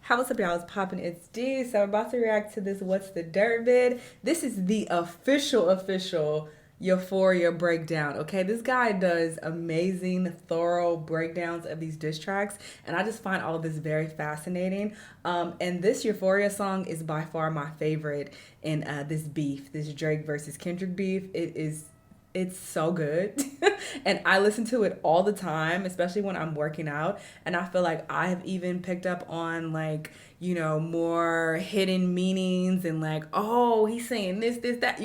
How what's up, y'all? It's popping. It's D. So I'm about to react to this What's the Dirt vid. This is the official Euphoria breakdown. Okay, this guy does amazing, thorough breakdowns of these diss tracks, and I just find all of this very fascinating. And this Euphoria song is by far my favorite in this beef, this Drake versus Kendrick beef. It's so good. And I listen to it all the time, especially when I'm working out. And I feel like I have even picked up on, like, more hidden meanings and like, oh, he's saying this, that.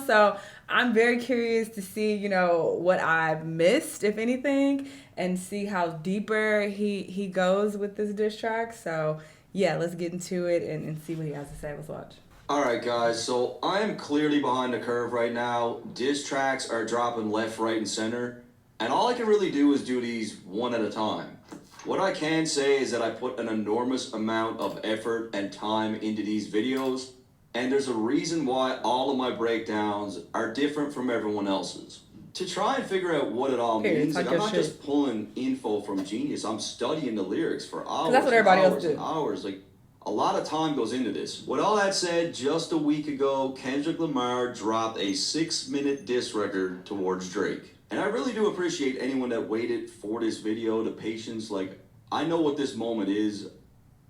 So I'm very curious to see, what I've missed, if anything, and see how deeper he goes with this diss track. So yeah, let's get into it and see what he has to say. Let's watch. Alright guys, so I am clearly behind the curve right now. Diss tracks are dropping left, right, and center. And all I can really do is do these one at a time. What I can say is that I put an enormous amount of effort and time into these videos. And there's a reason why all of my breakdowns are different from everyone else's. To try and figure out what it all means, like I'm not just pulling info from Genius. I'm studying the lyrics for hours that's what everybody and else hours and hours. Like, a lot of time goes into this. With all that said, just a week ago, Kendrick Lamar dropped a 6-minute diss record towards Drake. And I really do appreciate anyone that waited for this video, the patience. Like, I know what this moment is.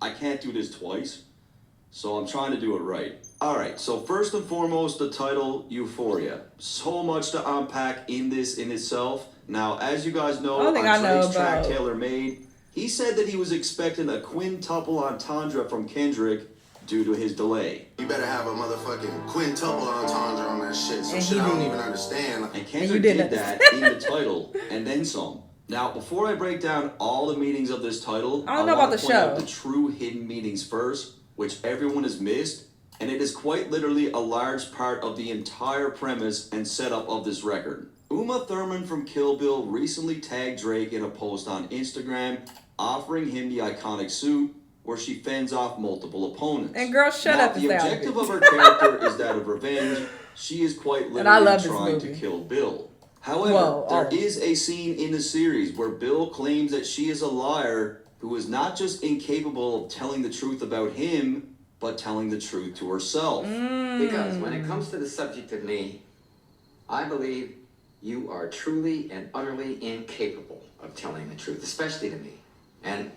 I can't do this twice, so I'm trying to do it right. Alright, so first and foremost, the title, Euphoria. So much to unpack in this in itself. Now, as you guys know, on Drake's track Taylor Made, he said that he was expecting a quintuple entendre from Kendrick due to his delay. You better have a motherfucking quintuple entendre on that shit. Some shit I don't even understand. And Kendrick did that in the title, and then some. Now, before I break down all the meanings of this title, I want to point out the true hidden meanings first, which everyone has missed, and it is quite literally a large part of the entire premise and setup of this record. Uma Thurman from Kill Bill recently tagged Drake in a post on Instagram, offering him the iconic suit where she fends off multiple opponents. And girl, shut up. The objective of her character is that of revenge. She is quite literally trying to kill Bill. However, there is a scene in the series where Bill claims that she is a liar who is not just incapable of telling the truth about him, but telling the truth to herself. Because when it comes to the subject of me, I believe you are truly and utterly incapable of telling the truth, especially to me. And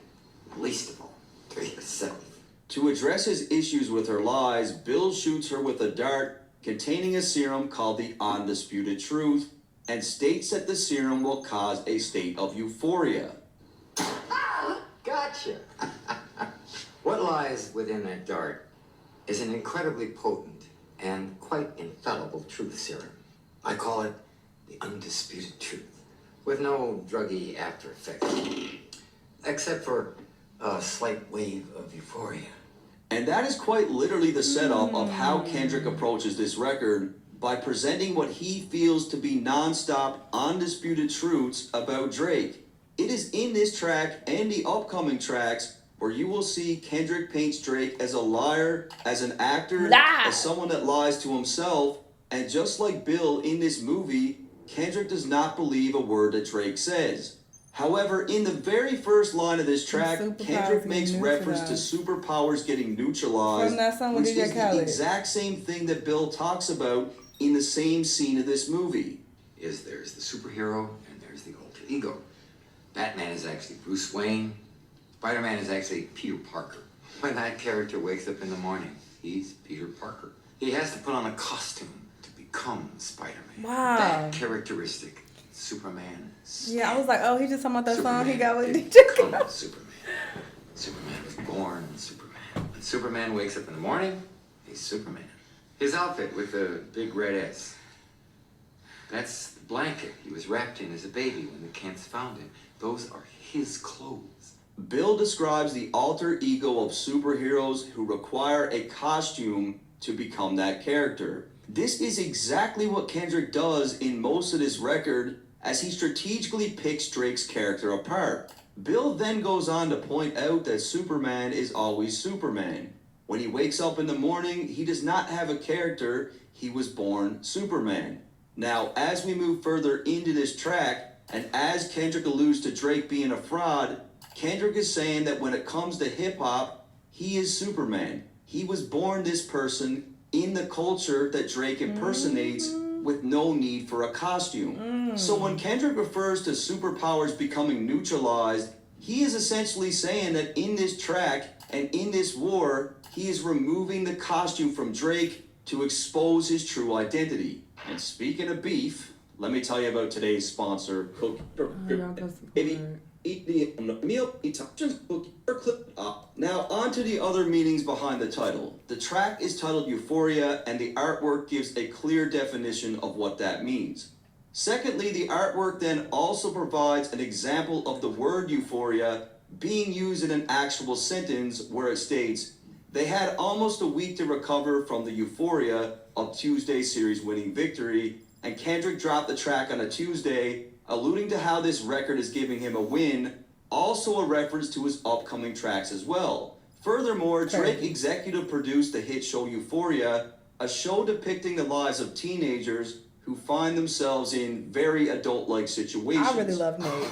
least of all, to yourself. To address his issues with her lies, Bill shoots her with a dart containing a serum called the Undisputed Truth and states that the serum will cause a state of euphoria. Gotcha. What lies within that dart is an incredibly potent and quite infallible truth serum. I call it the Undisputed Truth, with no druggy after effects. Except for a slight wave of euphoria. And that is quite literally the setup of how Kendrick approaches this record by presenting what he feels to be non-stop, undisputed truths about Drake. It is in this track and the upcoming tracks where you will see Kendrick paints Drake as a liar, as an actor, as someone that lies to himself, and just like Bill in this movie, Kendrick does not believe a word that Drake says. However, in the very first line of this track, Kendrick makes reference to superpowers getting neutralized, which is the exact same thing that Bill talks about in the same scene of this movie. There's the superhero and there's the alter ego. Batman is actually Bruce Wayne. Spider-Man is actually Peter Parker. When that character wakes up in the morning, he's Peter Parker. He has to put on a costume to become Spider-Man. Wow. That characteristic. Superman. Yeah, I was like, oh, he just talking about that song he got with DJ. Superman. Superman was born Superman. When Superman wakes up in the morning, he's Superman. His outfit with the big red S. That's the blanket he was wrapped in as a baby when the Kents found him. Those are his clothes. Bill describes the alter ego of superheroes who require a costume to become that character. This is exactly what Kendrick does in most of this record, as he strategically picks Drake's character apart. Bill then goes on to point out that Superman is always Superman. When he wakes up in the morning, he does not have a character, he was born Superman. Now, as we move further into this track, and as Kendrick alludes to Drake being a fraud, Kendrick is saying that when it comes to hip-hop, He is Superman. He was born this person in the culture that Drake impersonates with no need for a costume. So when Kendrick refers to superpowers becoming neutralized, he is essentially saying that in this track and in this war, he is removing the costume from Drake to expose his true identity. And speaking of beef, let me tell you about today's sponsor, Now on to the other meanings behind the title. The track is titled Euphoria, and the artwork gives a clear definition of what that means. Secondly, the artwork then also provides an example of the word euphoria being used in an actual sentence where it states, they had almost a week to recover from the euphoria of Tuesday's series-winning victory, and Kendrick dropped the track on a Tuesday, alluding to how this record is giving him a win, also a reference to his upcoming tracks as well. Furthermore, Drake executive produced the hit show Euphoria, a show depicting the lives of teenagers who find themselves in very adult-like situations. I really love Nate.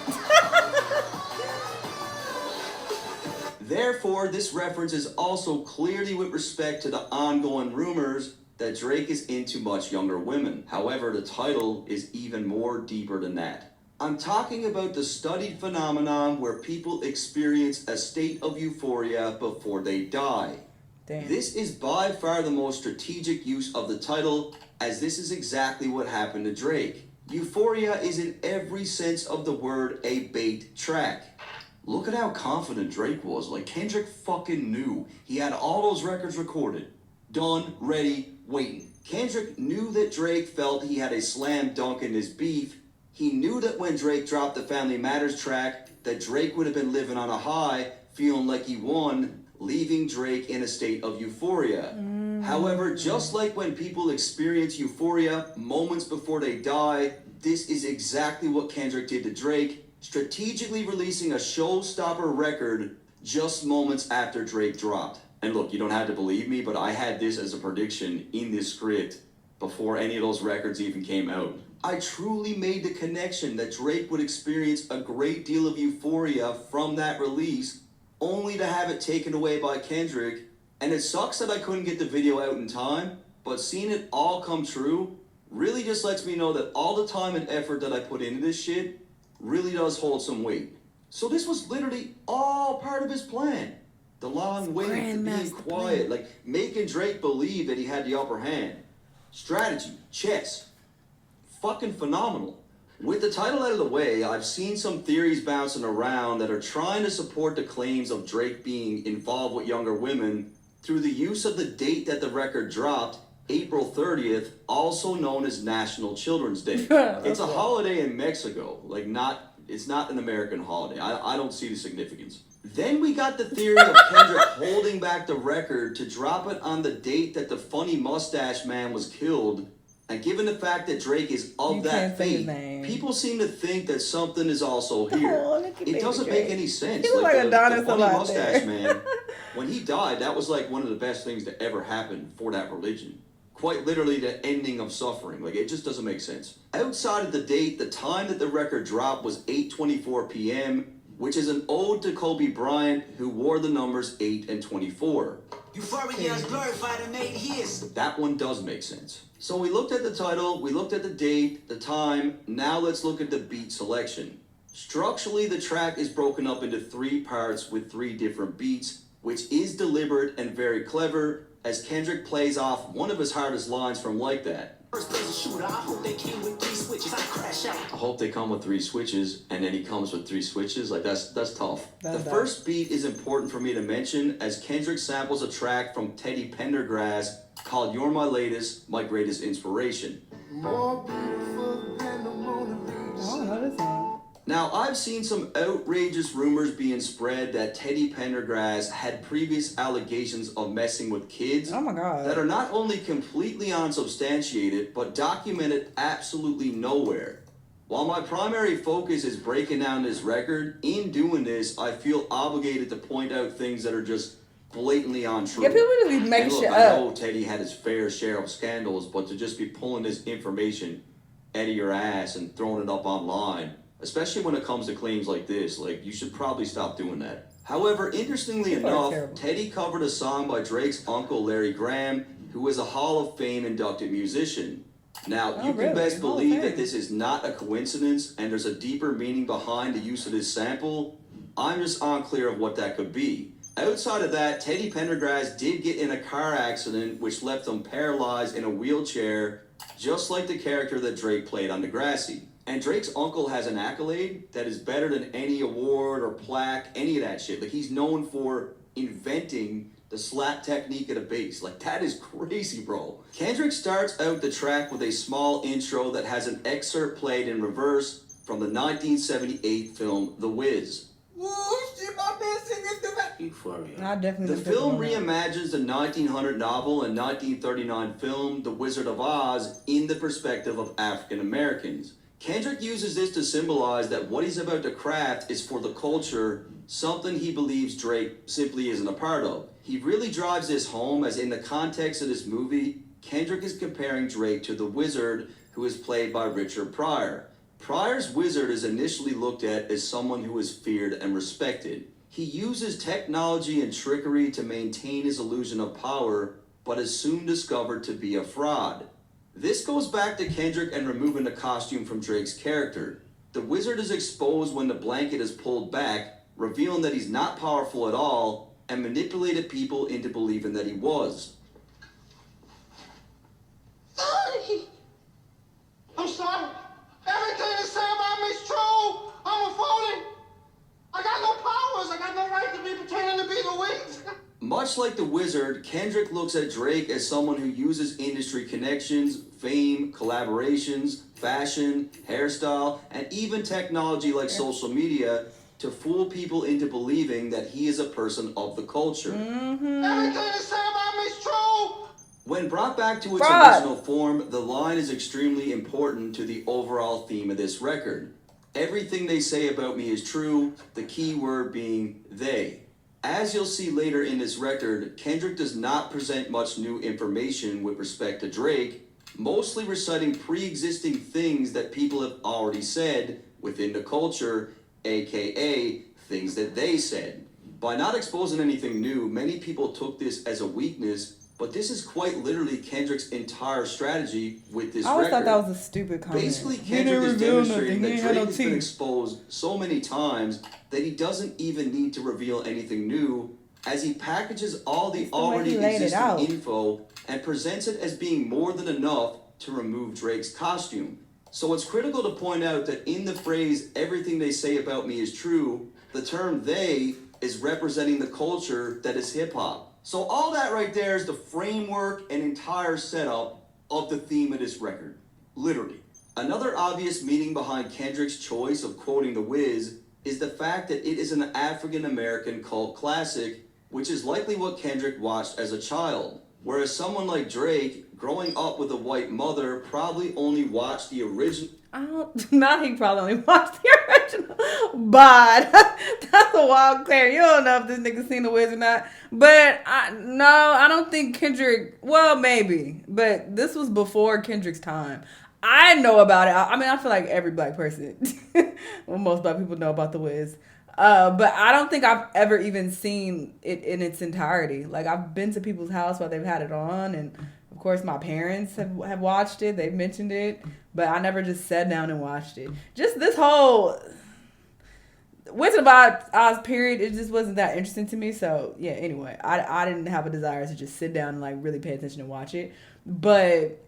Therefore, this reference is also clearly with respect to the ongoing rumors that Drake is into much younger women. However, the title is even more deeper than that. I'm talking about the studied phenomenon where people experience a state of euphoria before they die. Damn. This is by far the most strategic use of the title, as this is exactly what happened to Drake. Euphoria is in every sense of the word a bait track. Look at how confident Drake was. Like, Kendrick fucking knew. He had all those records recorded. Done, ready, waiting. Kendrick knew that Drake felt he had a slam dunk in this beef. He knew that when Drake dropped the Family Matters track, that Drake would have been living on a high, feeling like he won, leaving Drake in a state of euphoria. However, just like when people experience euphoria moments before they die, this is exactly what Kendrick did to Drake, strategically releasing a showstopper record just moments after Drake dropped. And look, you don't have to believe me, but I had this as a prediction in this script before any of those records even came out. I truly made the connection that Drake would experience a great deal of euphoria from that release, only to have it taken away by Kendrick. And it sucks that I couldn't get the video out in time, but seeing it all come true really just lets me know that all the time and effort that I put into this shit really does hold some weight. So this was literally all part of his plan. The long wait, the being quiet, like making Drake believe that he had the upper hand. Strategy, chess. Fucking phenomenal. With the title out of the way, I've seen some theories bouncing around that are trying to support the claims of Drake being involved with younger women through the use of the date that the record dropped, April 30th, also known as National Children's Day. It's a holiday in Mexico, it's not an American holiday. I don't see the significance. Then we got the theory of Kendrick holding back the record to drop it on the date that the funny mustache man was killed. And given the fact that Drake is of that faith, people seem to think that something is also here. It doesn't make any sense. He looks like Adonis the funny out mustache there. man, when he died, that was like one of the best things to ever happen for that religion. Quite literally the ending of suffering. Like, it just doesn't make sense. Outside of the date, the time that the record dropped was 8:24 p.m., which is an ode to Kobe Bryant, who wore the numbers 8 and 24. Euphoria is glorified and made his. That one does make sense. So we looked at the title, we looked at the date, the time, now let's look at the beat selection. Structurally, the track is broken up into 3 parts with 3 different beats, which is deliberate and very clever, as Kendrick plays off one of his hardest lines from Like That. First place a shooter, I hope they came with 3 switches. I crash out. I hope they come with 3 switches, and then he comes with 3 switches. Like, that's tough. The first beat is important for me to mention, as Kendrick samples a track from Teddy Pendergrass called You're My Latest, My Greatest Inspiration. More beautiful than the Mona Lisa. I don't know this one. Now, I've seen some outrageous rumors being spread that Teddy Pendergrass had previous allegations of messing with kids. Oh my God. That are not only completely unsubstantiated, but documented absolutely nowhere. While my primary focus is breaking down this record, in doing this, I feel obligated to point out things that are just blatantly untrue. Yeah, people really make And look, shit I up. know Teddy had his fair share of scandals, but to just be pulling this information out of your ass and throwing it up online, especially when it comes to claims like this, like, you should probably stop doing that. However, interestingly People are enough, terrible. Teddy covered a song by Drake's uncle Larry Graham, who is a Hall of Fame inducted musician. Now, you really? can best Hall of believe that Fame. this is not a coincidence and there's a deeper meaning behind the use of this sample. I'm just unclear of what that could be. Outside of that, Teddy Pendergrass did get in a car accident which left him paralyzed in a wheelchair, just like the character that Drake played on Degrassi. And Drake's uncle has an accolade that is better than any award or plaque, any of that shit. Like, he's known for inventing the slap technique of the bass. Like, that is crazy, bro. Kendrick starts out the track with a small intro that has an excerpt played in reverse from the 1978 film The Wiz. Euphoria. I definitely The didn't pick film up on that. reimagines the 1900 novel and 1939 film The Wizard of Oz in the perspective of African Americans. Kendrick uses this to symbolize that what he's about to craft is for the culture, something he believes Drake simply isn't a part of. He really drives this home as in the context of this movie, Kendrick is comparing Drake to the Wizard, who is played by Richard Pryor. Pryor's Wizard is initially looked at as someone who is feared and respected. He uses technology and trickery to maintain his illusion of power, but is soon discovered to be a fraud. This goes back to Kendrick and removing the costume from Drake's character. The Wizard is exposed when the blanket is pulled back, revealing that he's not powerful at all, and manipulated people into believing that he was. Sorry. I'm sorry. Everything you say about me is true. I'm a phony. I got no powers. I got no right to be pretending to be the Wiz. Much like the Wizard, Kendrick looks at Drake as someone who uses industry connections, fame, collaborations, fashion, hairstyle, and even technology like social media to fool people into believing that he is a person of the culture. Everything you say about me is true. When brought back to its Fraud. original form, the line is extremely important to the overall theme of this record. Everything they say about me is true, the key word being they. As you'll see later in this record, Kendrick does not present much new information with respect to Drake, mostly reciting pre-existing things that people have already said within the culture, aka things that they said. By not exposing anything new, many people took this as a weakness, but this is quite literally Kendrick's entire strategy with this I always record. thought that was a stupid comment. Basically, He didn't Kendrick is reveal demonstrating nothing. that He ain't Drake had no has been teeth. exposed so many times that he doesn't even need to reveal anything new, as he packages all the That's the way he already laid it out. existing info and presents it as being more than enough to remove Drake's costume. So it's critical to point out that in the phrase, everything they say about me is true, the term they is representing the culture that is hip-hop. So all that right there is the framework and entire setup of the theme of this record. Literally. Another obvious meaning behind Kendrick's choice of quoting The Wiz is the fact that it is an African-American cult classic, which is likely what Kendrick watched as a child. Whereas someone like Drake, growing up with a white mother, probably only watched the original. Not he probably only watched the original, but that's a wild claim. You don't know if this nigga seen The Wiz or not. But I don't think Kendrick. Well, maybe, but this was before Kendrick's time. I know about it. I mean, I feel like every black person, well, most black people know about The Wiz. But I don't think I've ever even seen it in its entirety. Like, I've been to people's house while they've had it on, and of course my parents have watched it. They've mentioned it, but I never just sat down and watched it. Just this whole Wizard of Oz period, it just wasn't that interesting to me. So yeah, anyway, I didn't have a desire to just sit down and like really pay attention and watch it. But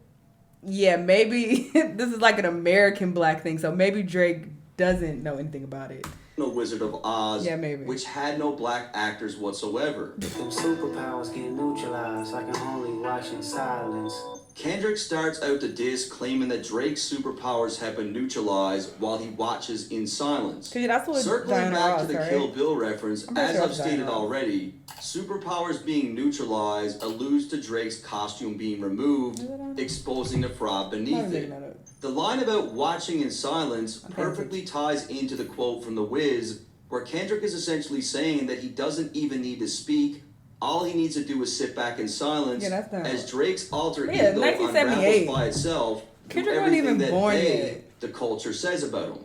yeah, maybe this is like an American black thing. So maybe Drake doesn't know anything about it. Wizard of Oz, Yeah, maybe. which had no black actors whatsoever. Them superpowers get neutralized. I can only watch in silence. Kendrick starts out the diss claiming that Drake's superpowers have been neutralized while he watches in silence. 'Cause that's what Circling Diana back Ross, to the right? Kill Bill reference, I'm pretty as sure I've it's stated Diana Ross. already, superpowers being neutralized alludes to Drake's costume being removed, Is it on? exposing the fraud I'm beneath looking it. that up. The line about watching in silence Okay. perfectly ties into the quote from The Wiz, where Kendrick is essentially saying that he doesn't even need to speak. All he needs to do is sit back in silence, Yeah, that's not- as Drake's alter Yeah, ego 1978. unravels by itself through Kendrick wasn't everything even that born they, yet. the culture, says about him.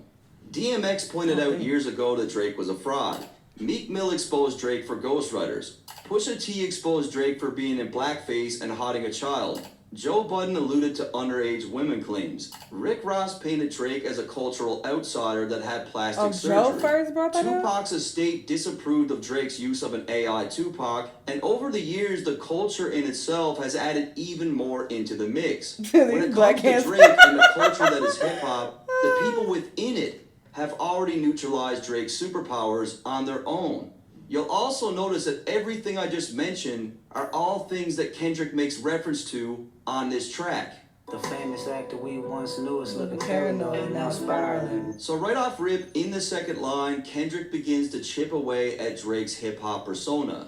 DMX pointed out years ago that Drake was a fraud. Meek Mill exposed Drake for ghostwriters. Pusha T exposed Drake for being in blackface and hiding a child. Joe Budden alluded to underage women claims. Rick Ross painted Drake as a cultural outsider that had plastic surgery. Joe first brought that up? Tupac's estate disapproved of Drake's use of an AI Tupac, and over the years, the culture in itself has added even more into the mix. When it comes to Drake and the culture that is hip-hop, the people within it have already neutralized Drake's superpowers on their own. You'll also notice that everything I just mentioned are all things that Kendrick makes reference to on this track. The famous actor we once knew is looking paranoid, now spiraling. So right off rip, in the second line, Kendrick begins to chip away at Drake's hip-hop persona.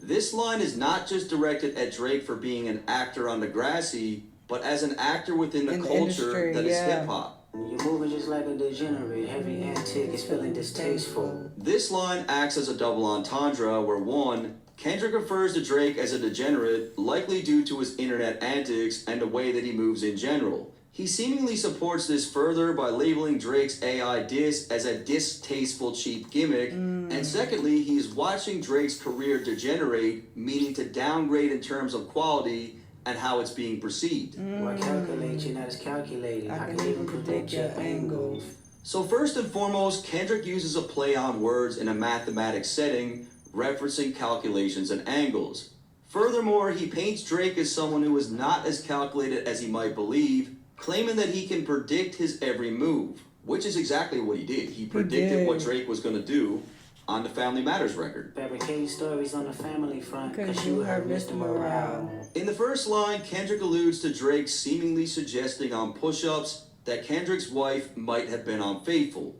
This line is not just directed at Drake for being an actor on Degrassi, but as an actor within the culture that is hip-hop. You're moving just like a degenerate. Every antic is feeling distasteful. This line acts as a double entendre where one, Kendrick refers to Drake as a degenerate, likely due to his internet antics and the way that he moves in general. He seemingly supports this further by labeling Drake's AI diss as a distasteful cheap gimmick, and secondly, he's watching Drake's career degenerate, meaning to downgrade in terms of quality and how it's being perceived. Why calculate? You're not as calculated. I can even predict your angles. So first and foremost, Kendrick uses a play on words in a mathematics setting, referencing calculations and angles. Furthermore, he paints Drake as someone who is not as calculated as he might believe, claiming that he can predict his every move, which is exactly what he did. He predicted what Drake was going to do on the Family Matters record. Fabricating stories on the family front, cause you heard Mr. Morale. In the first line, Kendrick alludes to Drake seemingly suggesting on push-ups that Kendrick's wife might have been unfaithful.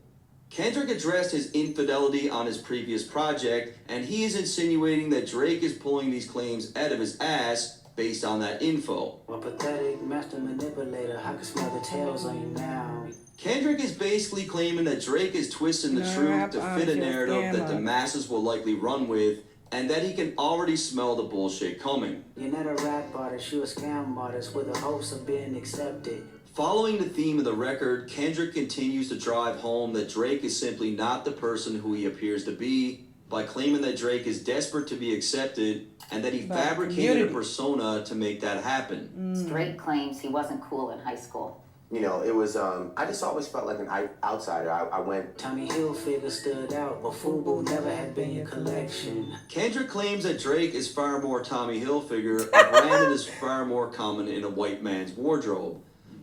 Kendrick addressed his infidelity on his previous project, and he is insinuating that Drake is pulling these claims out of his ass based on that info. A pathetic master manipulator, I can smell the tails on you now. Kendrick is basically claiming that Drake is twisting the truth to fit a narrative that the masses will likely run with, and that he can already smell the bullshit coming. You're not a rap artist, you're a scam artist with the hopes of being accepted. Following the theme of the record, Kendrick continues to drive home that Drake is simply not the person who he appears to be, by claiming that Drake is desperate to be accepted and that he fabricated a persona to make that happen. Drake claims he wasn't cool in high school. You know, it was, I just always felt like an outsider. I went... Tommy Hilfiger stood out, but FUBU never had been your collection. Kendrick claims that Drake is far more Tommy Hilfiger, a brand that is far more common in a white man's wardrobe.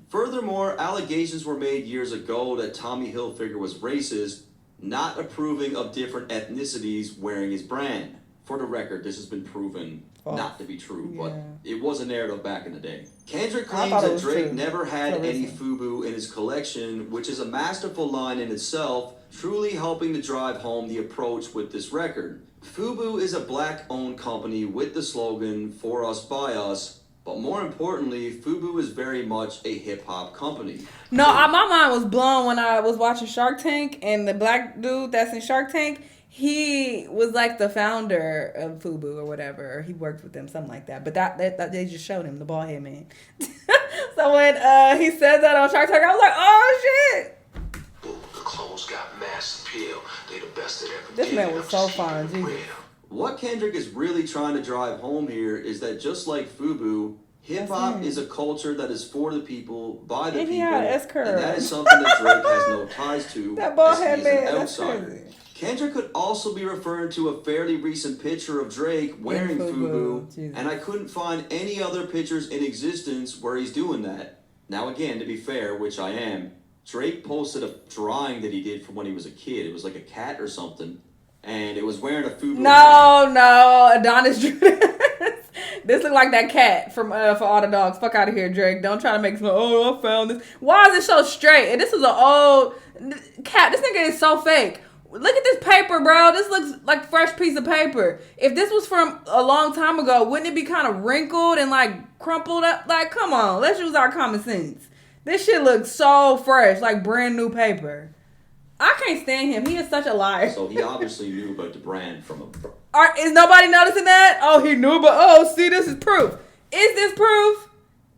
Furthermore, allegations were made years ago that Tommy Hilfiger was racist, not approving of different ethnicities wearing his brand. For the record, this has been proven not to be true, but it was a narrative back in the day. Kendrick claims that Drake never had any FUBU in his collection, which is a masterful line in itself, truly helping to drive home the approach with this record. FUBU is a black-owned company with the slogan, "For Us, By Us," but more importantly, FUBU is very much a hip-hop company. No, my mind was blown when I was watching Shark Tank, and the black dude that's in Shark Tank, he was like the founder of FUBU or whatever. Or he worked with them, something like that. But that they just showed him, the bald head man. So when he said that on Shark Tank, I was like, oh shit. The clothes got mass appeal. They the best that ever This did. man was so fine, Jesus. What Kendrick is really trying to drive home here is that just like FUBU, hip-hop is a culture that is for the people, by the people, and that is something that Drake has no ties to, that bald as he's head an man, outsider. Kendrick could also be referring to a fairly recent picture of Drake wearing FUBU, and I couldn't find any other pictures in existence where he's doing that. Now again, to be fair, which I am, Drake posted a drawing that he did from when he was a kid. It was like a cat or something, and it was wearing a FUBU hat. No, Adonis This look like that cat from For All the Dogs. Fuck out of here, Drake. Don't try to make some, I found this. Why is it so straight? And this is an old cat. This nigga is so fake. Look at this paper, bro. This looks like a fresh piece of paper. If this was from a long time ago, wouldn't it be kind of wrinkled and like crumpled up? Like, come on. Let's use our common sense. This shit looks so fresh, like brand new paper. I can't stand him. He is such a liar. So he obviously knew about the brand from Is nobody noticing that? Oh, he knew, but see, this is proof. Is this proof?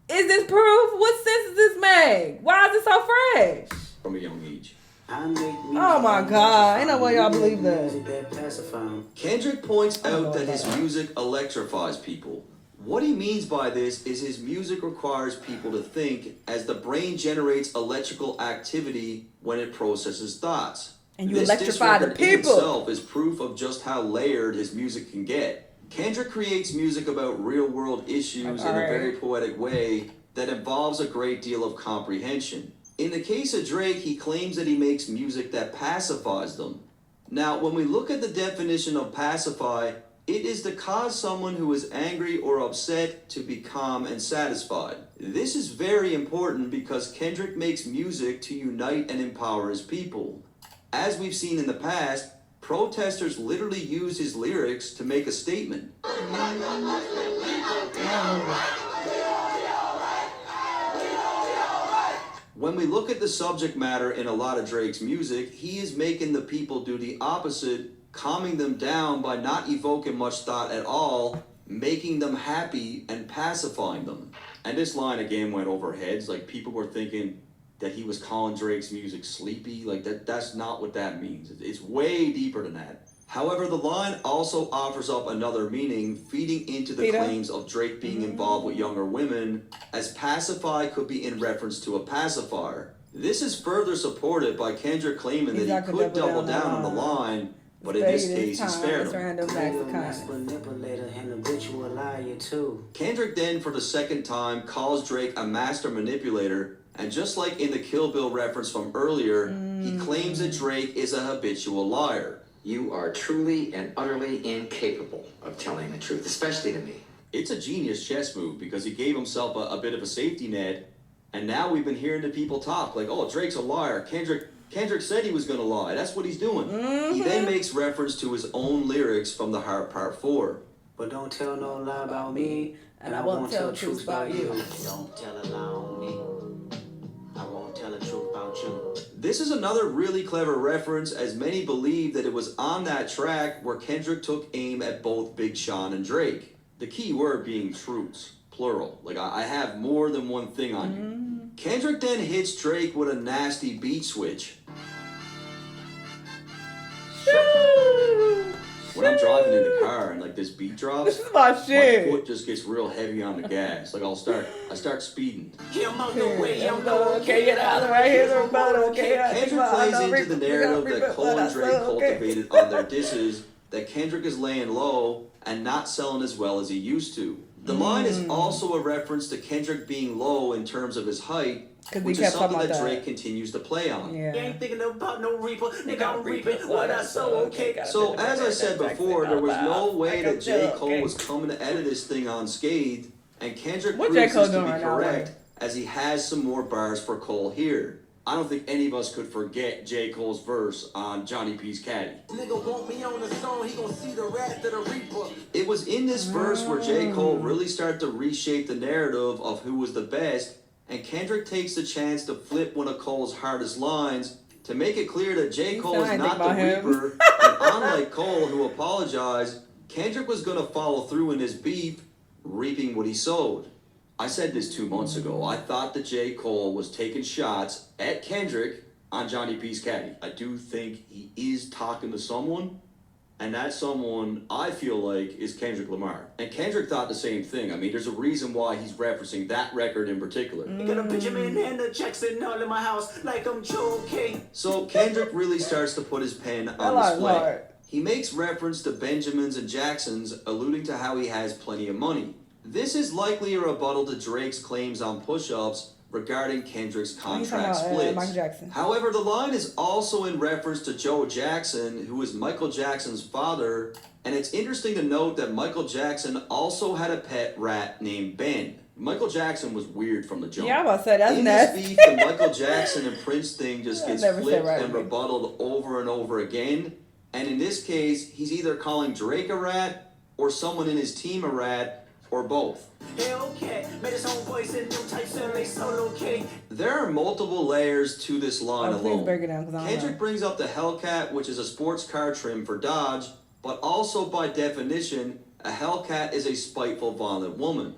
Is this proof? What sense does this make? Why is it so fresh? from a young age. I make music. Oh my God, ain't no way y'all believe that. Music that pacify. Kendrick points I don't know out that about his that. music electrifies people. What he means by this is his music requires people to think, as the brain generates electrical activity when it processes thoughts. And you This electrify the disc record in people. itself is proof of just how layered his music can get. Kendrick creates music about real-world issues in a very poetic way that involves a great deal of comprehension. In the case of Drake, he claims that he makes music that pacifies them. Now, when we look at the definition of pacify, it is to cause someone who is angry or upset to be calm and satisfied. This is very important because Kendrick makes music to unite and empower his people. As we've seen in the past, protesters literally use his lyrics to make a statement. When we look at the subject matter in a lot of Drake's music, he is making the people do the opposite, calming them down by not evoking much thought at all, making them happy and pacifying them. And this line again went over heads, like people were thinking that he was calling Drake's music sleepy, like that's not what that means. It's way deeper than that. However, the line also offers up another meaning, feeding into the claims of Drake being involved with younger women, as pacify could be in reference to a pacifier. This is further supported by Kendrick claiming that he could double down on the line, but in this case, he spared him. Manipulator and habitual liar too. Kendrick then, for the second time, calls Drake a master manipulator, and just like in the Kill Bill reference from earlier, he claims that Drake is a habitual liar. You are truly and utterly incapable of telling the truth, especially to me. It's a genius chess move because he gave himself a bit of a safety net, and now we've been hearing the people talk like, oh, Drake's a liar. Kendrick said he was going to lie. That's what he's doing. He then makes reference to his own lyrics from The Heart Part 4. But don't tell no lie about me, and I won't tell the truth about you. Don't tell a lie on me. I won't tell the truth about you. This is another really clever reference, as many believe that it was on that track where Kendrick took aim at both Big Sean and Drake. The key word being truths, plural. Like, I have more than one thing on you. Kendrick then hits Drake with a nasty beat switch. When I'm driving in the car and like this beat drops, This is my shit. my foot just gets real heavy on the gas. Like I start speeding. Get out the way, I'm Okay, get out of right here, okay. Kendrick plays into the narrative that Cole and Drake cultivated on their disses, that Kendrick is laying low and not selling as well as he used to. The line is also a reference to Kendrick being low in terms of his height, which is something that Drake continues to play on. You ain't thinking about no reaper, nigga, I'm reaping what I sow, okay? So, as I said before, there was no way that J. Cole was coming to edit this thing unscathed, and Kendrick proves this to be correct, as he has some more bars for Cole here. I don't think any of us could forget J. Cole's verse on Johnny P's Caddy. Nigga want me on the song, he gon' see the wrath of the reaper. It was in this verse where J. Cole really started to reshape the narrative of who was the best, and Kendrick takes the chance to flip one of Cole's hardest lines to make it clear that J. Cole is not the reaper, and unlike Cole, who apologized, Kendrick was going to follow through in his beef, reaping what he sowed. I said this 2 months ago. I thought that J. Cole was taking shots at Kendrick on Johnny P's Caddy. I do think he is talking to someone, and that someone, I feel like, is Kendrick Lamar. And Kendrick thought the same thing. I mean, there's a reason why he's referencing that record in particular. You got a Benjamin and a Jackson all in my house like I'm joking. So Kendrick really starts to put his pen on display. He makes reference to Benjamins and Jacksons, alluding to how he has plenty of money. This is likely a rebuttal to Drake's claims on push-ups regarding Kendrick's contract splits. However, the line is also in reference to Joe Jackson, who is Michael Jackson's father, and it's interesting to note that Michael Jackson also had a pet rat named Ben. Michael Jackson was weird from the jump. Yeah, I'm about to say that's in nasty. this beef, the Michael Jackson and Prince thing just gets flipped and rebutted over and over again. And in this case, he's either calling Drake a rat or someone in his team a rat, or both. Hellcat made his own voice and new types and they solo king. There are multiple layers to this line alone. Break it down, Kendrick brings up the Hellcat, which is a sports car trim for Dodge, but also by definition, a Hellcat is a spiteful, violent woman.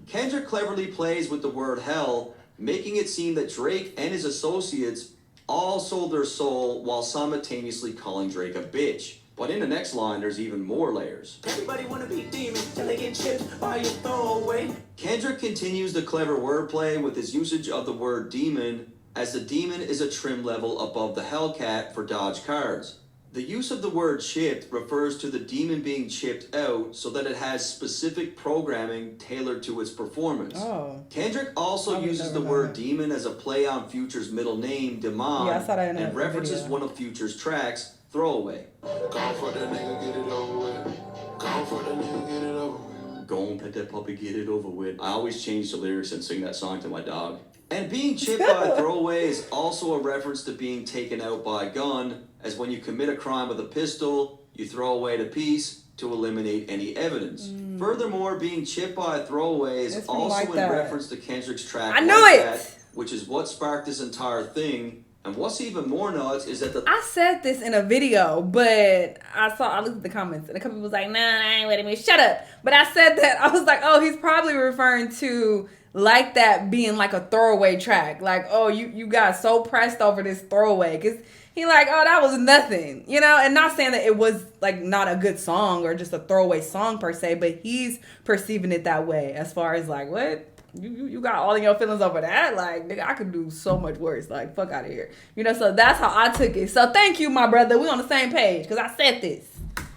Kendrick cleverly plays with the word hell, making it seem that Drake and his associates all sold their soul while simultaneously calling Drake a bitch. But in the next line, there's even more layers. Everybody wanna be demons till they get chipped by your throwaway. Kendrick continues the clever wordplay with his usage of the word demon, as the demon is a trim level above the Hellcat for dodge cards. The use of the word chipped refers to the demon being chipped out so that it has specific programming tailored to its performance. Oh. Kendrick also uses the word demon as a play on Future's middle name, Demon, Yeah, I saw that in and a references video. one of Future's tracks, Throwaway. Gone for that nigga, get it over with. Gone for that nigga, get it over with. Go and pet that puppy, get it over with. I always change the lyrics and sing that song to my dog. And being chipped by a throwaway is also a reference to being taken out by a gun, as when you commit a crime with a pistol, you throw away the piece to eliminate any evidence. Furthermore, being chipped by a throwaway is It's also like in that. reference to Kendrick's track I knew Like it! That, which is what sparked this entire thing. And what's even more nuts is that the I said this in a video, but I looked at the comments and a couple people was like, nah, I ain't waiting a minute, shut up. But I said that, I was like, oh, he's probably referring to Like That being like a throwaway track. Like, oh, you got so pressed over this throwaway. Because he like, oh, that was nothing, you know? And not saying that it was like not a good song or just a throwaway song per se, but he's perceiving it that way as far as like, what? You got all of your feelings over that? Like, nigga, I could do so much worse. Like, fuck out of here. You know, so that's how I took it. So thank you, my brother. We on the same page because I said this.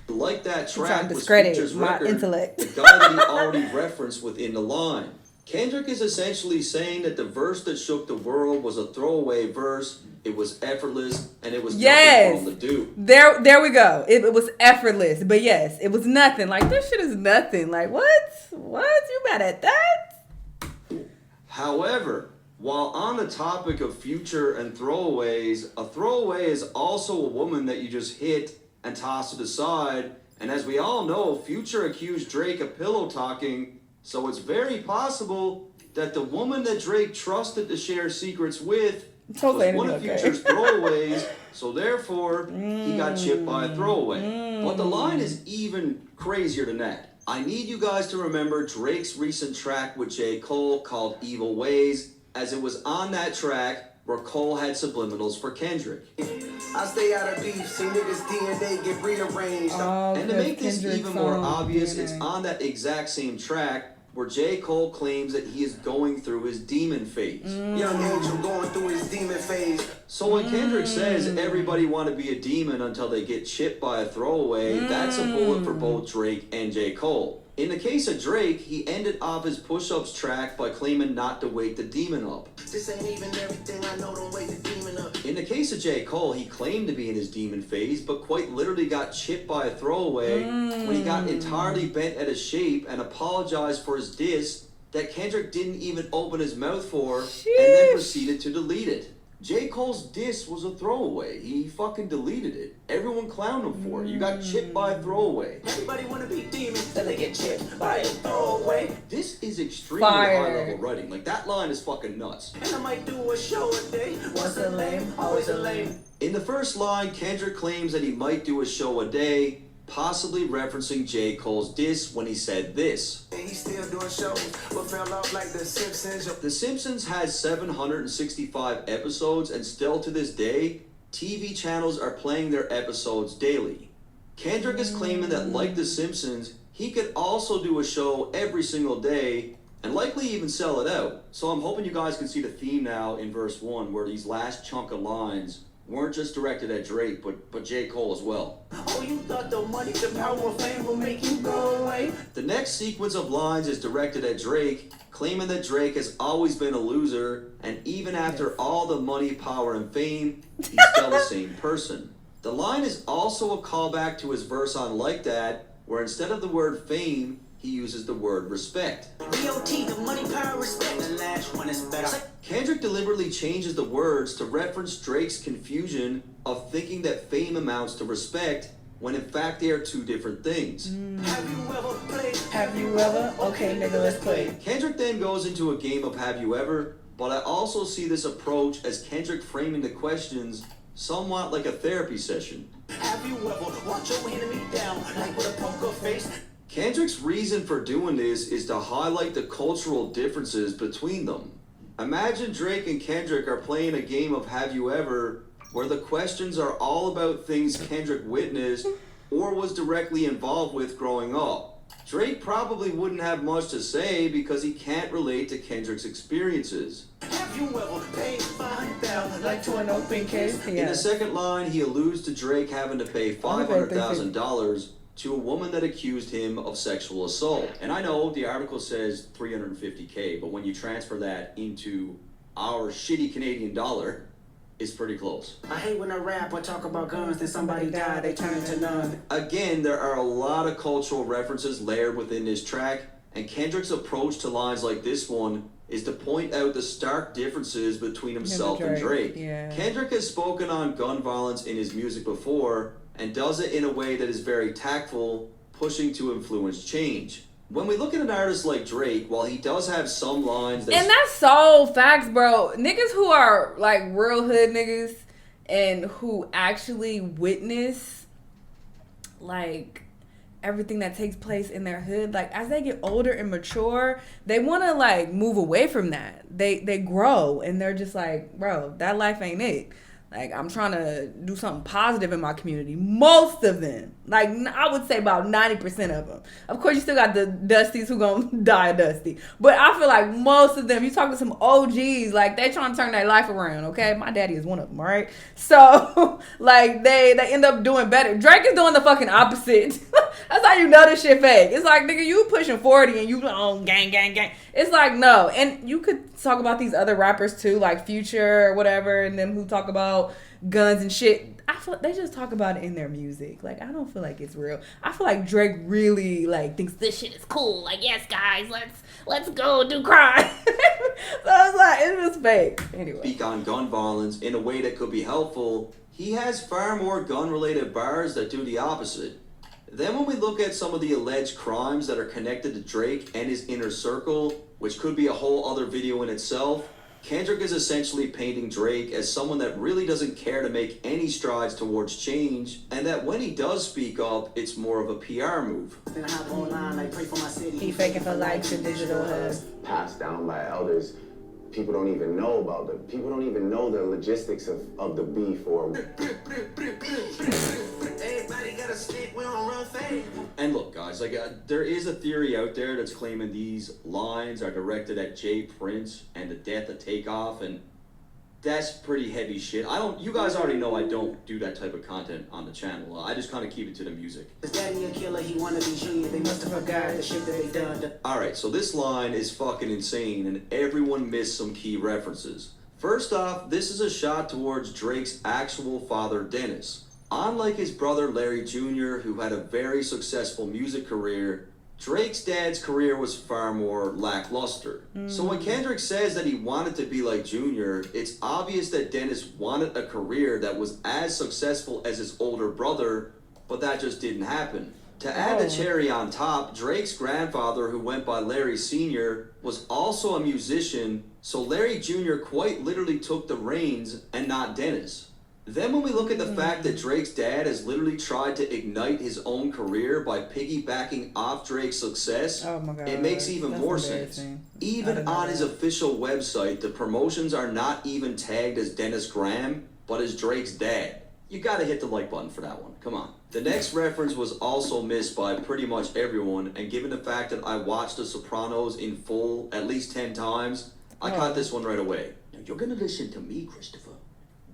Like That trying track to was discredit Future's my record, intellect. the guy that he already referenced within the line. Kendrick is essentially saying that the verse that shook the world was a throwaway verse, it was effortless, and it was Yes. nothing for him to do. There we go. It was effortless. But yes, it was nothing. Like, this shit is nothing. Like, what? You mad at that? However, while on the topic of Future and throwaways, a throwaway is also a woman that you just hit and toss to the side. And as we all know, Future accused Drake of pillow talking, so it's very possible that the woman that Drake trusted to share secrets with was one of Future's throwaways, so therefore he got chipped by a throwaway. But the line is even crazier than that. I need you guys to remember Drake's recent track with J. Cole called Evil Ways, as it was on that track where Cole had subliminals for Kendrick. I stay out of beef, see niggas DNA get rearranged. And to make this even more obvious, it's on that exact same track where J. Cole claims that he is going through his demon phase. Young angel going through his demon phase. So when Kendrick says everybody want to be a demon until they get chipped by a throwaway, that's a bullet for both Drake and J. Cole. In the case of Drake, he ended off his push-ups track by claiming not to wake the demon up. This ain't even everything I know, don't wake the demon up. In the case of J. Cole, he claimed to be in his demon phase, but quite literally got chipped by a throwaway when he got entirely bent out of shape and apologized for his diss that Kendrick didn't even open his mouth for, and then proceeded to delete it. J. Cole's diss was a throwaway. He fucking deleted it. Everyone clowned him for it. You got chipped by a throwaway. Everybody wanna be demons till they get chipped by a throwaway. This is extremely Fire. high-level writing. Like, that line is fucking nuts. And I might do a show a day. Once a lame, always a lame. In the first line, Kendrick claims that he might do a show a day, possibly referencing J. Cole's diss when he said this. And he still doing shows, but fell off like the Simpsons. The Simpsons has 765 episodes, and still to this day, TV channels are playing their episodes daily. Kendrick is claiming that, like The Simpsons, he could also do a show every single day, and likely even sell it out. So I'm hoping you guys can see the theme now in verse 1, where these last chunk of lines weren't just directed at Drake, but J. Cole as well. Oh, you thought the money, the power, fame will make you go away? The next sequence of lines is directed at Drake, claiming that Drake has always been a loser, and even after all the money, power, and fame, he's still the same person. The line is also a callback to his verse on Like That, where instead of the word fame, he uses the word respect. DOT, the money, power, respect. The last one is better. Kendrick deliberately changes the words to reference Drake's confusion of thinking that fame amounts to respect, when in fact they are two different things. Have you ever played? Have you ever? Okay, nigga, let's play. Kendrick then goes into a game of Have You Ever, but I also see this approach as Kendrick framing the questions somewhat like a therapy session. Have you ever watched your enemy down like with a poker face? Kendrick's reason for doing this is to highlight the cultural differences between them. Imagine Drake and Kendrick are playing a game of Have You Ever, where the questions are all about things Kendrick witnessed or was directly involved with growing up. Drake probably wouldn't have much to say because he can't relate to Kendrick's experiences. Have you ever paid $5,000 like to an Open case. In the second line, he alludes to Drake having to pay $500,000 to a woman that accused him of sexual assault. And I know the article says $350K, but when you transfer that into our shitty Canadian dollar, it's pretty close. I hate when a rapper talk about guns, then somebody died, they turn into none. Again, there are a lot of cultural references layered within this track, and Kendrick's approach to lines like this one is to point out the stark differences between himself and Drake. Yeah. Kendrick has spoken on gun violence in his music before, and does it in a way that is very tactful, pushing to influence change. When we look at an artist like Drake, while he does have some lines that... And that's so facts, bro. Niggas who are like real hood niggas and who actually witness like everything that takes place in their hood, like as they get older and mature, they want to like move away from that. They grow and they're just like, bro, that life ain't it. Like, I'm trying to do something positive in my community. Most of them. Like, I would say about 90% of them. Of course, you still got the Dusties who gonna die Dusty. But I feel like most of them, you talk to some OGs, like, they trying to turn their life around, okay? My daddy is one of them, all right? So, like, they end up doing better. Drake is doing the fucking opposite. That's how you know this shit fake. It's like, nigga, you pushing 40 and you, oh, gang, gang, gang. It's like, no. And you could talk about these other rappers, too, like Future or whatever, and them who talk about guns and shit. I feel they just talk about it in their music. Like, I don't feel like it's real. I feel like Drake really like thinks this shit is cool. Like, yes, guys, let's go do crime. So it's like it's just fake. Anyway, speak on gun violence in a way that could be helpful. He has far more gun-related bars that do the opposite. Then when we look at some of the alleged crimes that are connected to Drake and his inner circle, which could be a whole other video in itself, Kendrick is essentially painting Drake as someone that really doesn't care to make any strides towards change, and that when he does speak up, it's more of a PR move. Then I hop online, like pray for my city. he faking for likes and digital hugs. Passed down by elders. People don't even know about them. People don't even know the logistics of the beef or... Everybody got a stick, we don't run fade. And look, guys, like there is a theory out there that's claiming these lines are directed at Jay Prince and the death of Takeoff, and that's pretty heavy shit. You guys already know I don't do that type of content on the channel. I just kind of keep it to the music. His daddy a killer, he wanna be junior, they must have forgot the shit that they done. Alright, so this line is fucking insane, and everyone missed some key references. First off, this is a shot towards Drake's actual father, Dennis. Unlike his brother Larry Jr., who had a very successful music career, Drake's dad's career was far more lackluster. So when Kendrick says that he wanted to be like Junior, it's obvious that Dennis wanted a career that was as successful as his older brother, but that just didn't happen. To add the cherry on top, Drake's grandfather, who went by Larry Sr., was also a musician, so Larry Jr. quite literally took the reins and not Dennis. Then when we look at the fact that Drake's dad has literally tried to ignite his own career by piggybacking off Drake's success, it makes even more sense. Even on his official website, the promotions are not even tagged as Dennis Graham, but as Drake's dad. You gotta hit the like button for that one, come on. The next reference was also missed by pretty much everyone, and given the fact that I watched The Sopranos in full at least 10 times, I caught this one right away. Now you're gonna listen to me, Christopher.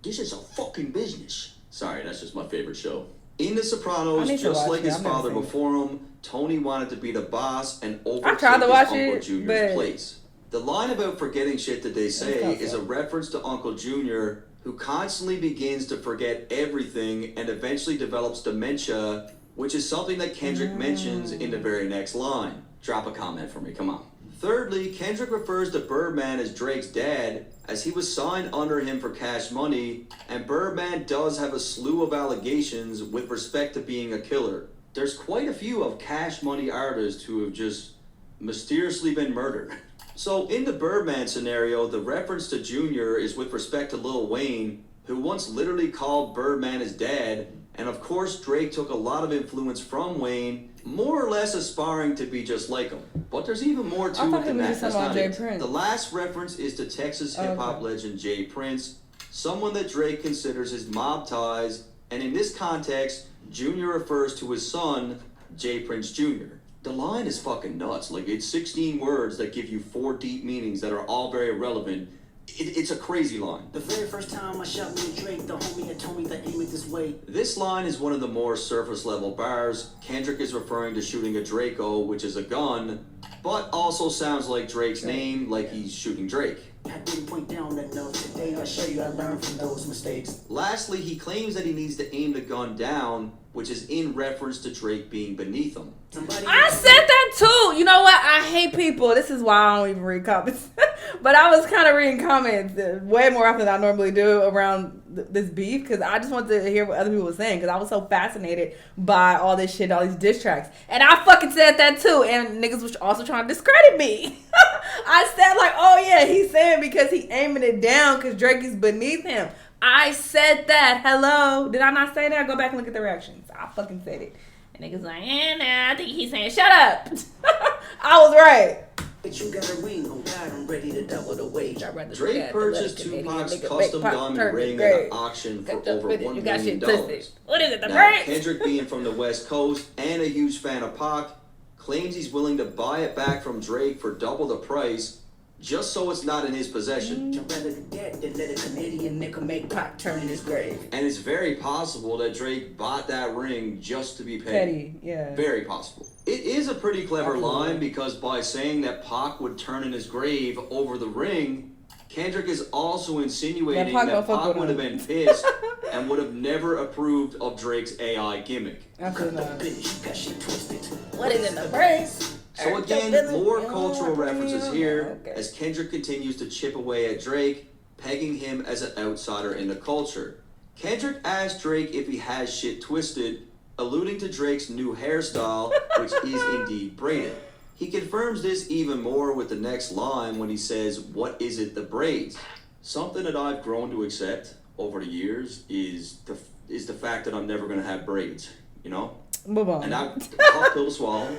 This is a fucking business. Sorry, that's just my favorite show. In The Sopranos, just like his father before him, Tony wanted to be the boss and overtake his Uncle Junior's place. The line about forgetting shit that they say is a reference to Uncle Junior, who constantly begins to forget everything and eventually develops dementia, which is something that Kendrick mentions in the very next line. Drop a comment for me, come on. Thirdly, Kendrick refers to Birdman as Drake's dad, as he was signed under him for Cash Money, and Birdman does have a slew of allegations with respect to being a killer. There's quite a few of Cash Money artists who have just mysteriously been murdered. So in the Birdman scenario, the reference to Junior is with respect to Lil Wayne, who once literally called Birdman his dad, and of course Drake took a lot of influence from Wayne more or less aspiring to be just like him. But there's even more to it than that. That's not it. The last reference is to Texas hip-hop legend Jay Prince, someone that Drake considers his mob ties, and in this context, Junior refers to his son, Jay Prince Jr. The line is fucking nuts. Like, it's 16 words that give you 4 deep meanings that are all very relevant. It's a crazy line. The very first time I shot me and Drake, the homie had told me to aim it this way. This line is one of the more surface level bars. Kendrick is referring to shooting a Draco, which is a gun, but also sounds like Drake's name, like he's shooting Drake. I didn't point down enough today. I show you I learned from those mistakes. Lastly, he claims that he needs to aim the gun down, which is in reference to Drake being beneath him. I said that too. You know what? I hate people. This is why I don't even read comments. But I was kind of reading comments way more often than I normally do around this beef because I just wanted to hear what other people were saying because I was so fascinated by all this shit, all these diss tracks. And I fucking said that too. And niggas was also trying to discredit me. I said like, oh yeah, he's saying because he aiming it down because Drake is beneath him. I said that. Hello. Did I not say that? Go back and look at the reactions. I fucking said it. And niggas like, nah, I think he's saying, shut up. I was right. But you got a ring on God, I'm ready to double the wage. Drake purchased Tupac's custom diamond ring at an auction for over $1 million. What is it, the now, Kendrick, being from the West Coast and a huge fan of Pac, claims he's willing to buy it back from Drake for double the price, just so it's not in his possession. I'd rather dead than let a Canadian nigga make Pac turn in his grave. And it's very possible that Drake bought that ring just to be petty. Petty, yeah. Very possible. It is a pretty clever line because by saying that Pac would turn in his grave over the ring, Kendrick is also insinuating that Pac would have been pissed and would have never approved of Drake's AI gimmick. Absolutely not. What is in the brace? So again, more cultural references here as Kendrick continues to chip away at Drake, pegging him as an outsider in the culture. Kendrick asked Drake if he has shit twisted, alluding to Drake's new hairstyle, which is indeed braided. He confirms this even more with the next line when he says, "What is it, the braids?" Something that I've grown to accept over the years is the fact that I'm never going to have braids, you know? Move on. And that's a tough pill to swallow.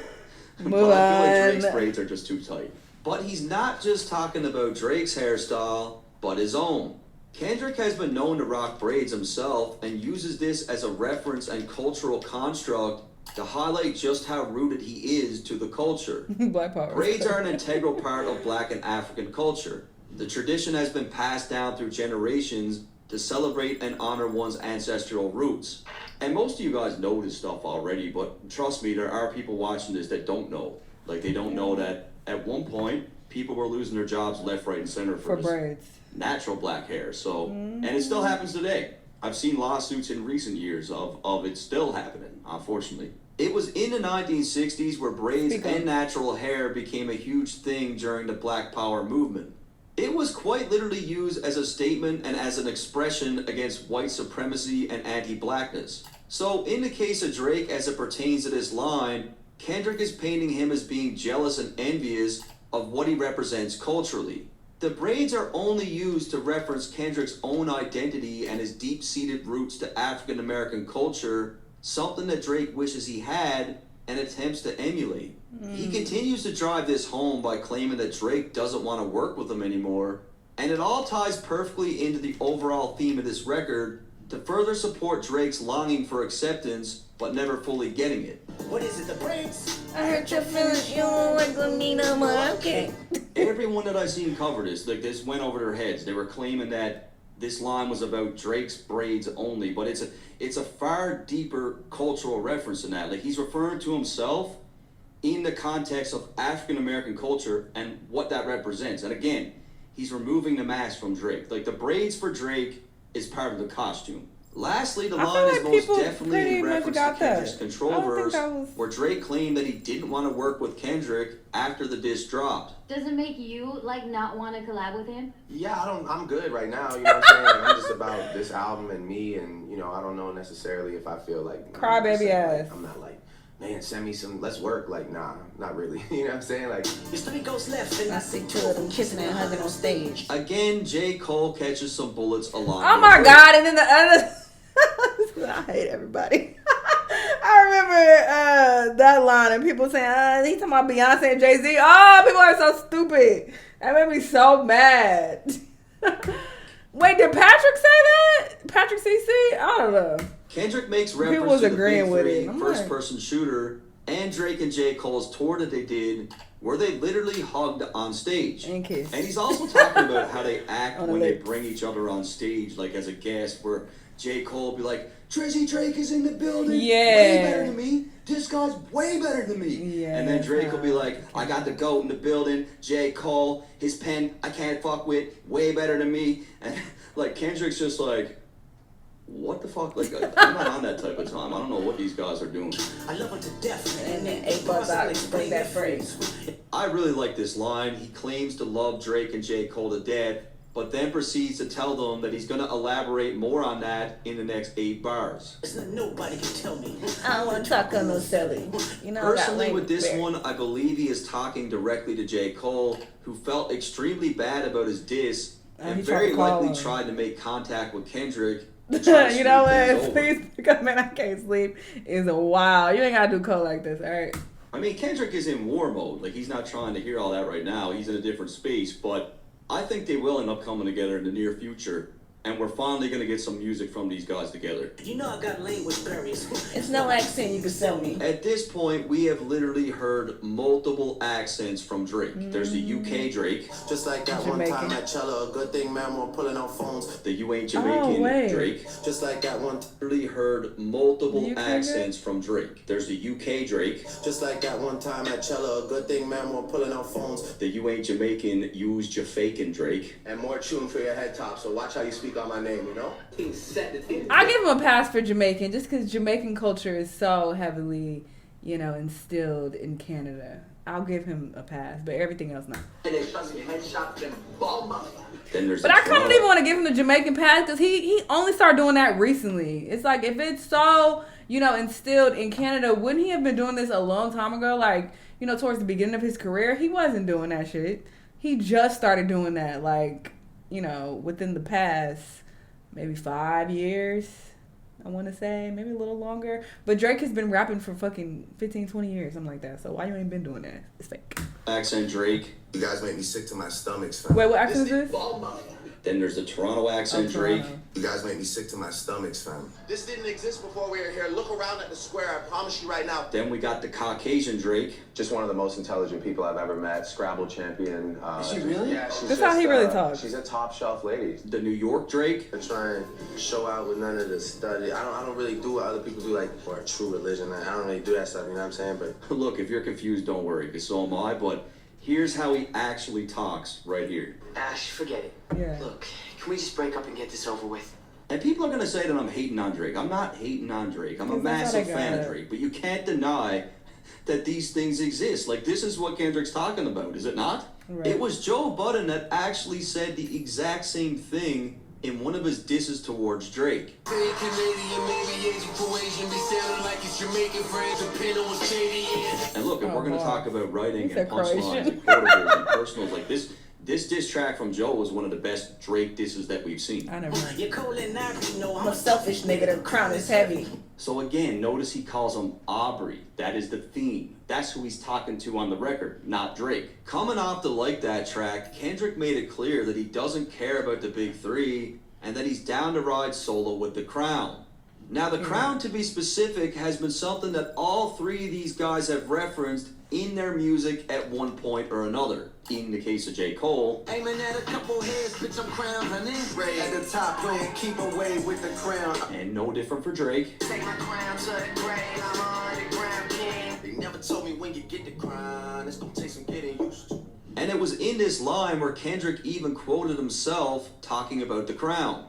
But I feel like Drake's braids are just too tight. But he's not just talking about Drake's hairstyle, but his own. Kendrick has been known to rock braids himself and uses this as a reference and cultural construct to highlight just how rooted he is to the culture. Black power. Braids are an integral part of Black and African culture. The tradition has been passed down through generations to celebrate and honor one's ancestral roots. And most of you guys know this stuff already, but trust me, there are people watching this that don't know. Like, they don't know that at one point, people were losing their jobs left, right, and center for braids. Natural black hair. So, and it still happens today. I've seen lawsuits in recent years of it still happening, unfortunately. It was in the 1960s where braids and natural hair became a huge thing during the Black Power movement. It was quite literally used as a statement and as an expression against white supremacy and anti-blackness. So in the case of Drake, as it pertains to this line, Kendrick is painting him as being jealous and envious of what he represents culturally. The braids are only used to reference Kendrick's own identity and his deep-seated roots to African American culture, something that Drake wishes he had and attempts to emulate. He continues to drive this home by claiming that Drake doesn't want to work with him anymore, and it all ties perfectly into the overall theme of this record to further support Drake's longing for acceptance but never fully getting it. What is it, the braids? I hurt your feelings, you don't like me no more, okay. Everyone that I seen cover this, like, this went over their heads. They were claiming that this line was about Drake's braids only, but it's a far deeper cultural reference than that. Like, he's referring to himself in the context of African American culture and what that represents. And again, he's removing the mask from Drake. Like, the braids for Drake is part of the costume. Lastly, the line is most definitely in reference to Kendrick's Control verse, where Drake claimed that he didn't want to work with Kendrick after the diss dropped. Does it make you, like, not want to collab with him? Yeah, I'm good right now, you know what I'm saying? I'm just about this album and me, and, you know, I don't know necessarily if I feel like... Crybaby ass. Like, I'm not like, man, send me some, let's work. Like, nah, not really. You know what I'm saying? Like, there's 3 ghosts left, and I see 2 of them kissing and hugging on stage. Again, J. Cole catches some bullets along. Oh my God, and then the other... I hate everybody. I remember that line and people saying, he talking about Beyonce and Jay-Z. Oh, people are so stupid. That made me so mad. Wait, did Patrick say that? Patrick CC? I don't know. Kendrick makes People reference was to the agreeing Big with Three it. I'm first-person shooter and Drake and J. Cole's tour that they did, where they literally hugged on stage. And kissed. And he's also talking about how they act On the when they lips. bring each other on stage, like as a guest, where J. Cole will be like, Drizzy Drake is in the building. Yeah. Way better than me. This guy's way better than me. Yeah, and then Drake will be that's like, I got the GOAT in the building. J. Cole, his pen, I can't fuck with. Way better than me. And like Kendrick's just like, what the fuck? Like, I'm not on that type of time. I don't know what these guys are doing. I love her to death. And then 8 bars out, explain that phrase. I really like this line. He claims to love Drake and J. Cole to death, but then proceeds to tell them that he's going to elaborate more on that in the next 8 bars. Nobody can tell me. I don't want to talk on no silly. You know, Personally, with this one, I believe he is talking directly to J. Cole, who felt extremely bad about his diss and he tried very to call likely him. tried to make contact with Kendrick. to try to You know smooth things what? over. Please pick up, man. I can't sleep. Is wild. You ain't gotta do Cole like this, all right? I mean, Kendrick is in war mode. Like, he's not trying to hear all that right now. He's in a different space, but I think they will end up coming together in the near future, and we're finally going to get some music from these guys together. You know I got language barriers. It's no accent you can sell me. At this point, we have literally heard multiple accents from Drake. There's the UK Drake, Just like that one Jamaican. time at Cello, a good thing, man, we're pulling out phones. the You Ain't Jamaican wait. Drake. Just like that one, Literally heard multiple UK accents from Drake. There's the UK Drake, just like that one time at Cello, a good thing, man, we're pulling out phones. the You Ain't Jamaican, Use Your Fakin' Drake. And more tune for your head top, so watch how you speak on my name, you know? I give him a pass for Jamaican just because Jamaican culture is so heavily, you know, instilled in Canada. I'll give him a pass, but everything else not. Then there's But the I kind of Toronto- even want to give him the Jamaican pass because he only started doing that recently. It's like if it's so, you know, instilled in Canada, wouldn't he have been doing this a long time ago? Like, you know, towards the beginning of his career, he wasn't doing that shit. He just started doing that, like, you know, within the past maybe 5 years, I want to say. Maybe a little longer. But Drake has been rapping for fucking 15, 20 years, something like that. So why you ain't been doing that? It's fake. accent Drake. You guys make me sick to my stomach, fam. Wait, what accent is this? Then there's the Toronto accent Oh, Drake. Toronto. You guys make me sick to my stomach, fam. This didn't exist before we were here. Look around at the square. I promise you right now. Then we got the Caucasian Drake. Just one of the most intelligent people I've ever met. Scrabble champion. Is she really? Yeah, she's That's how he really talks. She's a top shelf lady. The New York Drake. I try and show out with none of the study. I don't really do what other people do, like for a true religion. I don't really do that stuff, you know what I'm saying? But Look, if you're confused, don't worry, because so am I. But here's how he actually talks right here. Ash, forget it. Yeah. Look, can we just break up and get this over with? And people are going to say that I'm hating on Drake. I'm not hating on Drake. I'm a Because that's how massive they fan got of it. Drake. But you can't deny that these things exist. Like, this is what Kendrick's talking about, is it not? Right. It was Joe Budden that actually said the exact same thing in one of his disses towards Drake. And look, if Oh, we're going to boy. talk about writing He and said punchlines Croatian. and quotables and personals, like this diss track from Joe was one of the best Drake disses that we've seen. I never heard. You're cold and I know I'm a selfish nigga. The crown is heavy. So again, notice he calls him Aubrey. That is the theme. That's who he's talking to on the record, not Drake. Coming off the Like That track, Kendrick made it clear that he doesn't care about the big three and that he's down to ride solo with the Crown. Now, the Crown, to be specific, has been something that all three of these guys have referenced in their music at one point or another. In the case of J. Cole, Aiming at a couple heads, bitch, I'm crowned, honey. Ray at the top, playing keep away with the crown. and no different for Drake. Take my crown to the grave, I'm an underground king. They never told me when you get the crown, it's gonna take some getting used to. And it was in this line where Kendrick even quoted himself talking about the Crown.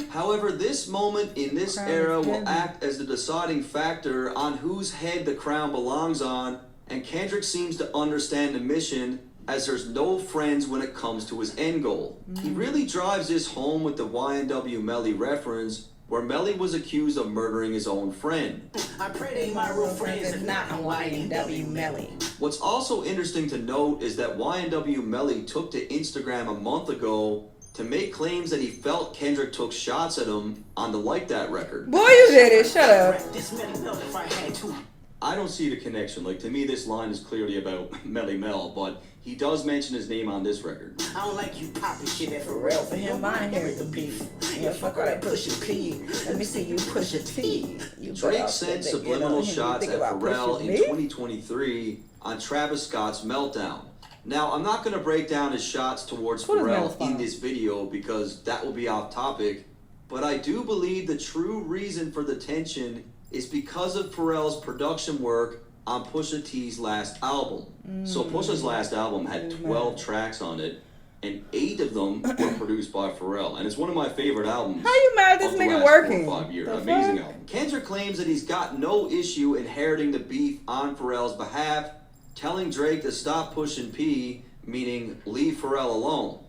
However, this moment in this Crown era is will heavy. act as the deciding factor on whose head the crown belongs on, and Kendrick seems to understand the mission as there's no friends when it comes to his end goal. He really drives this home with the YNW Melly reference, where Melly was accused of murdering his own friend. I pray they my real friends, if not, I'm YNW Melly. What's also interesting to note is that YNW Melly took to Instagram a month ago to make claims that he felt Kendrick took shots at him on the Like That record. Boy, you did it. Shut up. I don't see the connection. Like, to me, this line is clearly about Melly Mel, but he does mention his name on this record. I don't like you popping shit that For real, for him, I inherit the beef. Yeah, fuck all that push P. Let me see you push a T. Drake sent subliminal shots at Pharrell in 2023 on Travis Scott's Meltdown. Now, I'm not going to break down his shots towards Pharrell in this video because that will be off topic, but I do believe the true reason for the tension is because of Pharrell's production work on Pusha T's last album. So Pusha's last album had 12 tracks on it, and 8 of them were produced by Pharrell, and it's one of my favorite albums. How you mad at this nigga working? 4 or 5 years. Amazing album. Kendrick claims that he's got no issue inheriting the beef on Pharrell's behalf, telling Drake to stop pushing P, meaning leave Pharrell alone.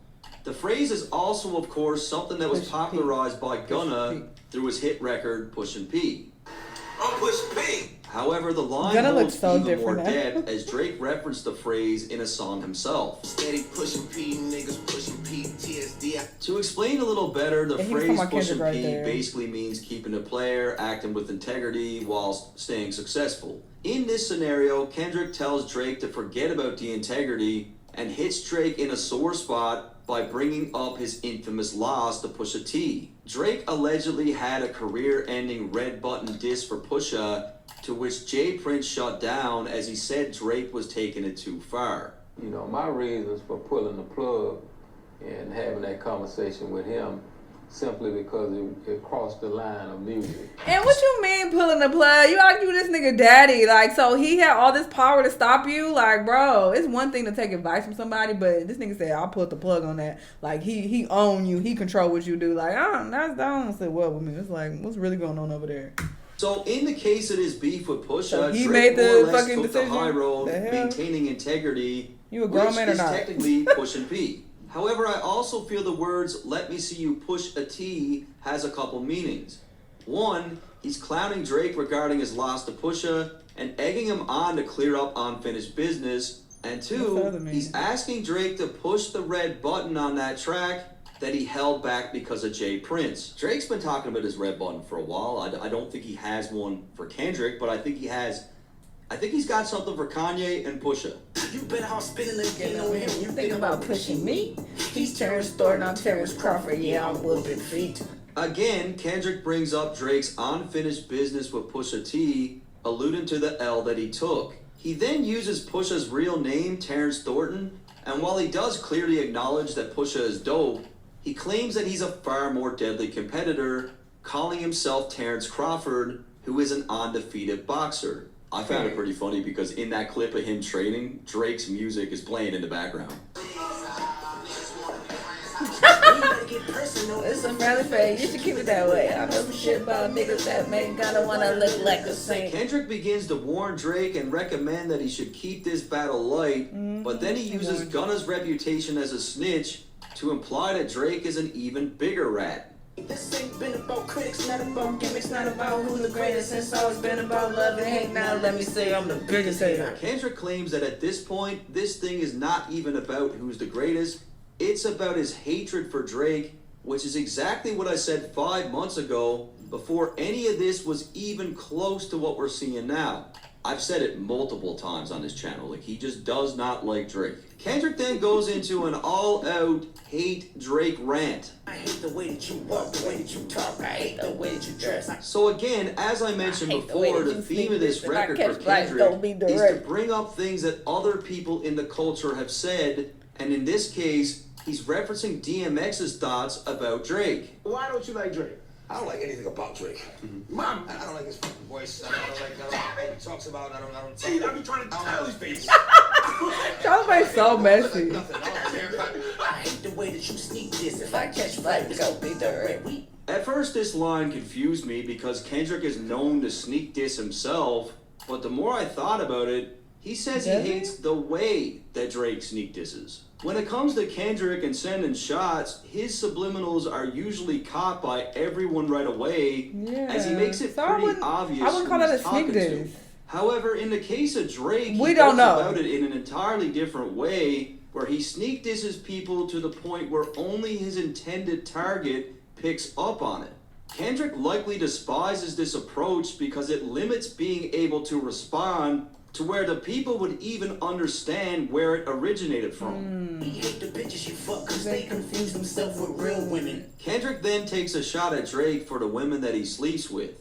The phrase is also, of course, something that was popularized by Gunna through his hit record, Pushin' P. I'm Pushin' P. However, the line holds even more depth as Drake referenced the phrase in a song himself. Steady pushing P, niggas pushing P, TSD. To explain a little better, the phrase pushing P basically means keeping a player, acting with integrity while staying successful. In this scenario, Kendrick tells Drake to forget about the integrity and hits Drake in a sore spot by bringing up his infamous loss to Pusha T. Drake allegedly had a career-ending red button diss for Pusha, to which Jay Prince shut down as he said Drake was taking it too far. You know, my reasons for pulling the plug and having that conversation with him simply because it crossed the line of music. And what you mean pulling the plug? You argue this nigga daddy. Like, so he had all this power to stop you? Like, bro, it's one thing to take advice from somebody, but this nigga said, I'll put the plug on that. Like, he own you. He control what you do. Like, that don't sit well with me. It's like, what's really going on over there? So in the case of his beef with Pusha, so he Drake made the more or less fucking took decision? the high road, maintaining integrity, You a grown man or not? which is technically pushing P. However, I also feel the words, let me see you push a T, has a couple meanings. One, he's clowning Drake regarding his loss to Pusha and egging him on to clear up unfinished business. And two, he's asking Drake to push the red button on that track that he held back because of Jay Prince. Drake's been talking about his red button for a while. I don't think he has one for Kendrick, but I think he's got something for Kanye and Pusha. You better off spinning again over him. You think about pushing me? He's Terrence Thornton, I'm Terrence Crawford. Yeah, I'm whooping feet. Again, Kendrick brings up Drake's unfinished business with Pusha T, alluding to the L that he took. He then uses Pusha's real name, Terrence Thornton, and while he does clearly acknowledge that Pusha is dope, he claims that he's a far more deadly competitor, calling himself Terrence Crawford, who is an undefeated boxer. I found it pretty funny because in that clip of him training, Drake's music is playing in the background. It's some rather fake. You should keep it that way. I know some shit about niggas that make gotta wanna look like a saint. Kendrick begins to warn Drake and recommend that he should keep this battle light, but then he uses Gunna's reputation as a snitch to imply that Drake is an even bigger rat. This ain't been about critics, not about gimmicks, not about who's the greatest. It's always been about love and hate. Now let me say I'm the biggest hater. Kendrick claims that at this point, this thing is not even about who's the greatest. It's about his hatred for Drake, which is exactly what I said 5 months ago, before any of this was even close to what we're seeing now. I've said it multiple times on this channel, like he just does not like Drake. Kendrick then goes into an all-out hate Drake rant. I hate the way that you walk, the way that you talk, I hate the way that you dress. So again, as I mentioned before, the theme of this record for Kendrick is to bring up things that other people in the culture have said, and in this case, he's referencing DMX's thoughts about Drake. Why don't you like Drake? I don't like anything about Drake. Mom, I don't like his fucking voice. I don't like what he talks about. I don't. see, I be trying to tell these things. Y'all make so messy. I hate the way that you sneak this. If I catch flight, it's gonna be the red. At first, this line confused me because Kendrick is known to sneak diss himself, but the more I thought about it, he says he hates the way that Drake sneak disses. When it comes to Kendrick and sending shots, his subliminals are usually caught by everyone right away, as he makes it pretty obvious I wouldn't call that a sneak diss. However, in the case of Drake, we he don't goes know about it in an entirely different way, where he sneak disses people to the point where only his intended target picks up on it. Kendrick likely despises this approach because it limits being able to respond to where the people would even understand where it originated from. He hate the bitches you fuck cause they confuse themselves with real women. Kendrick then takes a shot at Drake for the women that he sleeps with.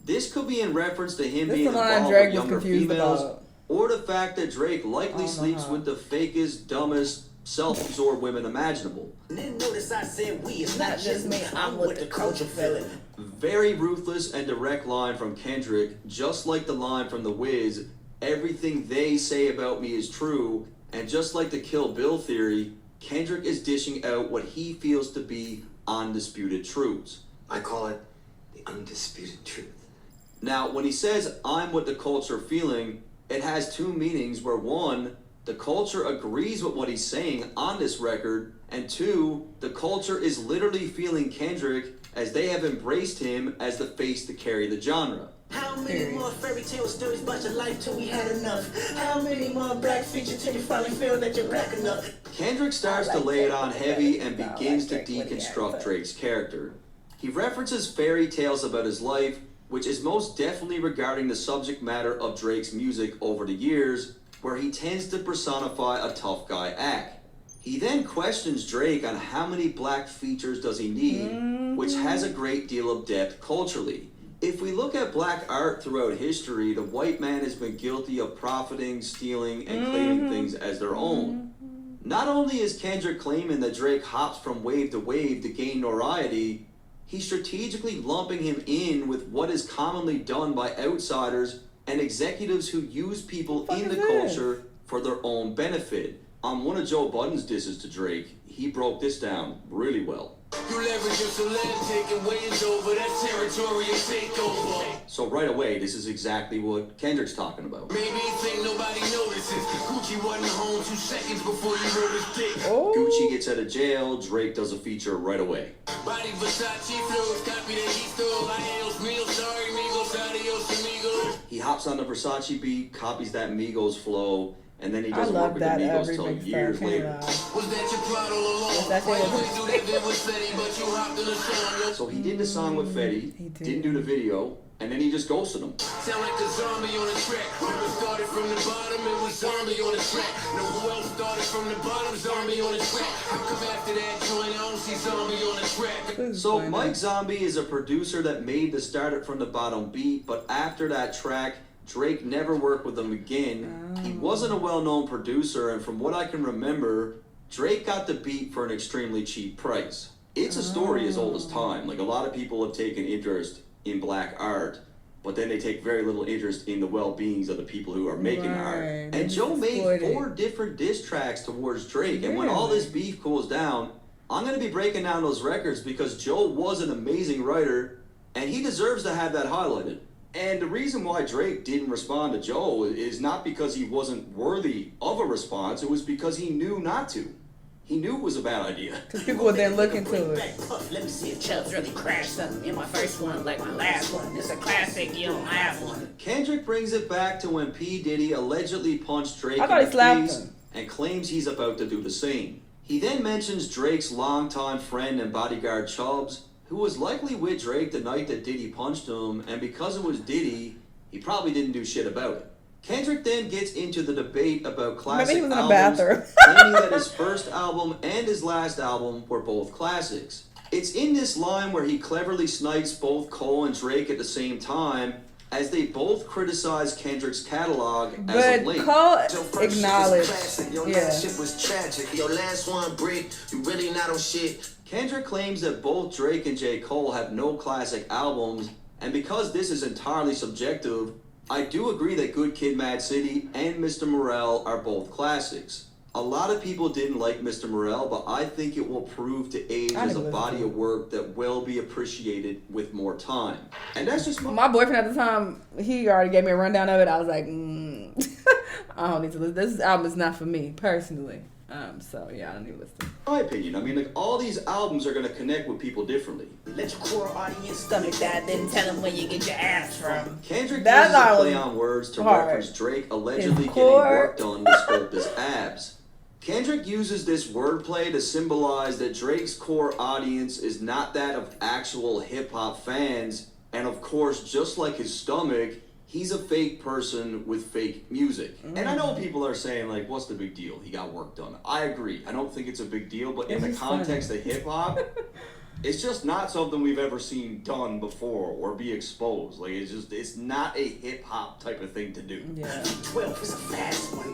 This could be in reference to him being involved with younger females, or the fact that Drake likely sleeps with the fakest, dumbest, self-absorbed women imaginable. And then notice I said we, it's not just me, I'm with the culture feeling. Very ruthless and direct line from Kendrick, just like the line from The Wiz, everything they say about me is true, and just like the Kill Bill theory, Kendrick is dishing out what he feels to be undisputed truths. I call it the undisputed truth. Now, when he says, I'm with the culture feeling, it has two meanings where one, the culture agrees with what he's saying on this record, and two, the culture is literally feeling Kendrick as they have embraced him as the face to carry the genre. How many more fairy tale stories about your life till we had enough? How many more black features till you finally feel that you're black enough? Kendrick starts to lay it on heavy and begins to deconstruct Drake's character. He references fairy tales about his life, which is most definitely regarding the subject matter of Drake's music over the years, where he tends to personify a tough guy act. He then questions Drake on how many black features does he need, which has a great deal of depth culturally. If we look at black art throughout history, the white man has been guilty of profiting, stealing, and claiming things as their own. Not only is Kendrick claiming that Drake hops from wave to gain notoriety, he's strategically lumping him in with what is commonly done by outsiders and executives who use people in the culture for their own benefit. On one of Joe Budden's disses to Drake, he broke this down really well. You leverage your celeb taking waves over that territorial takeover. So right away, this is exactly what Kendrick's talking about. Maybe you think nobody notices. Gucci wasn't home 2 seconds before you wrote his dick. Gucci gets out of jail, Drake does a feature right away. Body Versace flows, copy that he stole. I hails meal, sorry, Migos, adios, amigos. He hops on the Versace beat, copies that Migos flow, and then he doesn't work with the Migos till years later. Was that your plot all along? Why you do that bit with Fetty, but you hopped in the song? So he did the song with Fetty, didn't do the video, and then he just ghosted him. Sound like a zombie on a track. Never started from the bottom, it was zombie on the track. No who else started from the bottom, zombie on the track. How come after that joint, I don't see zombie on the track? So Mike Zombie is a producer that made the Start It From the Bottom beat, but after that track, Drake never worked with him again. He wasn't a well-known producer, and from what I can remember, Drake got the beat for an extremely cheap price. It's a story as old as time. Like, a lot of people have taken interest in black art, but then they take very little interest in the well-beings of the people who are making art. And Joe made 4 different diss tracks towards Drake, and when all this beef cools down, I'm going to be breaking down those records because Joe was an amazing writer, and he deserves to have that highlighted. And the reason why Drake didn't respond to Joe is not because he wasn't worthy of a response, it was because he knew not to. He knew it was a bad idea. Because people would then look into it. Let me see if Chubbs really crashed something in my first one like my last one. It's a classic, you don't have one. Kendrick brings it back to when P. Diddy allegedly punched Drake I thought in he the slapped face him. and claims he's about to do the same. He then mentions Drake's longtime friend and bodyguard Chubbs, who was likely with Drake the night that Diddy punched him, and because it was Diddy, he probably didn't do shit about it. Kendrick then gets into the debate about classic albums, claiming that his first album and his last album were both classics. It's in this line where he cleverly snipes both Cole and Drake at the same time, as they both criticize Kendrick's catalog as of late. Cole acknowledged, Your last shit was tragic. Your last one break, you really not on shit. Kendrick claims that both Drake and J. Cole have no classic albums, and because this is entirely subjective, I do agree that Good Kid, Mad City and Mr. Morale are both classics. A lot of people didn't like Mr. Morale, but I think it will prove to age as a body of work that will be appreciated with more time. And that's just my boyfriend at the time, he already gave me a rundown of it. I was like, I don't need to listen. This album is not for me, personally. So yeah, I don't need to listen. My opinion. I mean, like, all these albums are going to connect with people differently. Let your core audience stomach that, then tell them where you get your ass from. Kendrick uses a play on words to reference Drake allegedly getting work done to sculpt his abs. Kendrick uses this wordplay to symbolize that Drake's core audience is not that of actual hip-hop fans, and of course, just like his stomach, he's a fake person with fake music. And I know people are saying, like, what's the big deal? He got work done. I agree. I don't think it's a big deal, but in the context of hip-hop, it's just not something we've ever seen done before or be exposed. Like, it's not a hip-hop type of thing to do. Yeah. 12 is a fast one.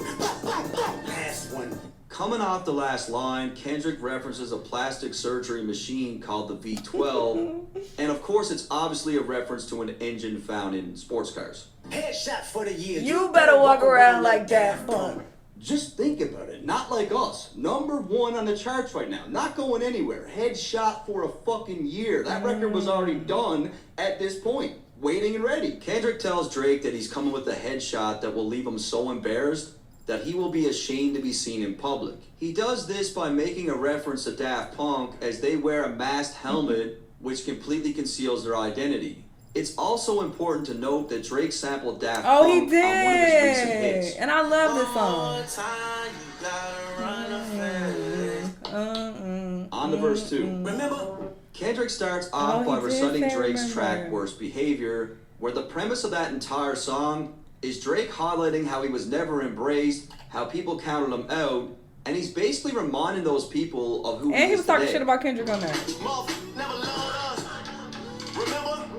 Fast one. Coming off the last line, Kendrick references a plastic surgery machine called the V12, and of course it's obviously a reference to an engine found in sports cars. Headshot for the year. You better walk around like Daft Punk. Just think about it, not like us. #1 on the charts right now, not going anywhere. Headshot for a fucking year. That record was already done at this point, waiting and ready. Kendrick tells Drake that he's coming with a headshot that will leave him so embarrassed that he will be ashamed to be seen in public. He does this by making a reference to Daft Punk as they wear a masked helmet which completely conceals their identity. It's also important to note that Drake sampled Daft Punk he on one of his recent hits. did. And I love this song. On to verse 2. Remember? Kendrick starts off by he did reciting say Drake's remember. track Worst Behavior, where the premise of that entire song is Drake highlighting how he was never embraced, how people counted him out, and he's basically reminding those people of who And he is was talking today. shit about Kendrick on that.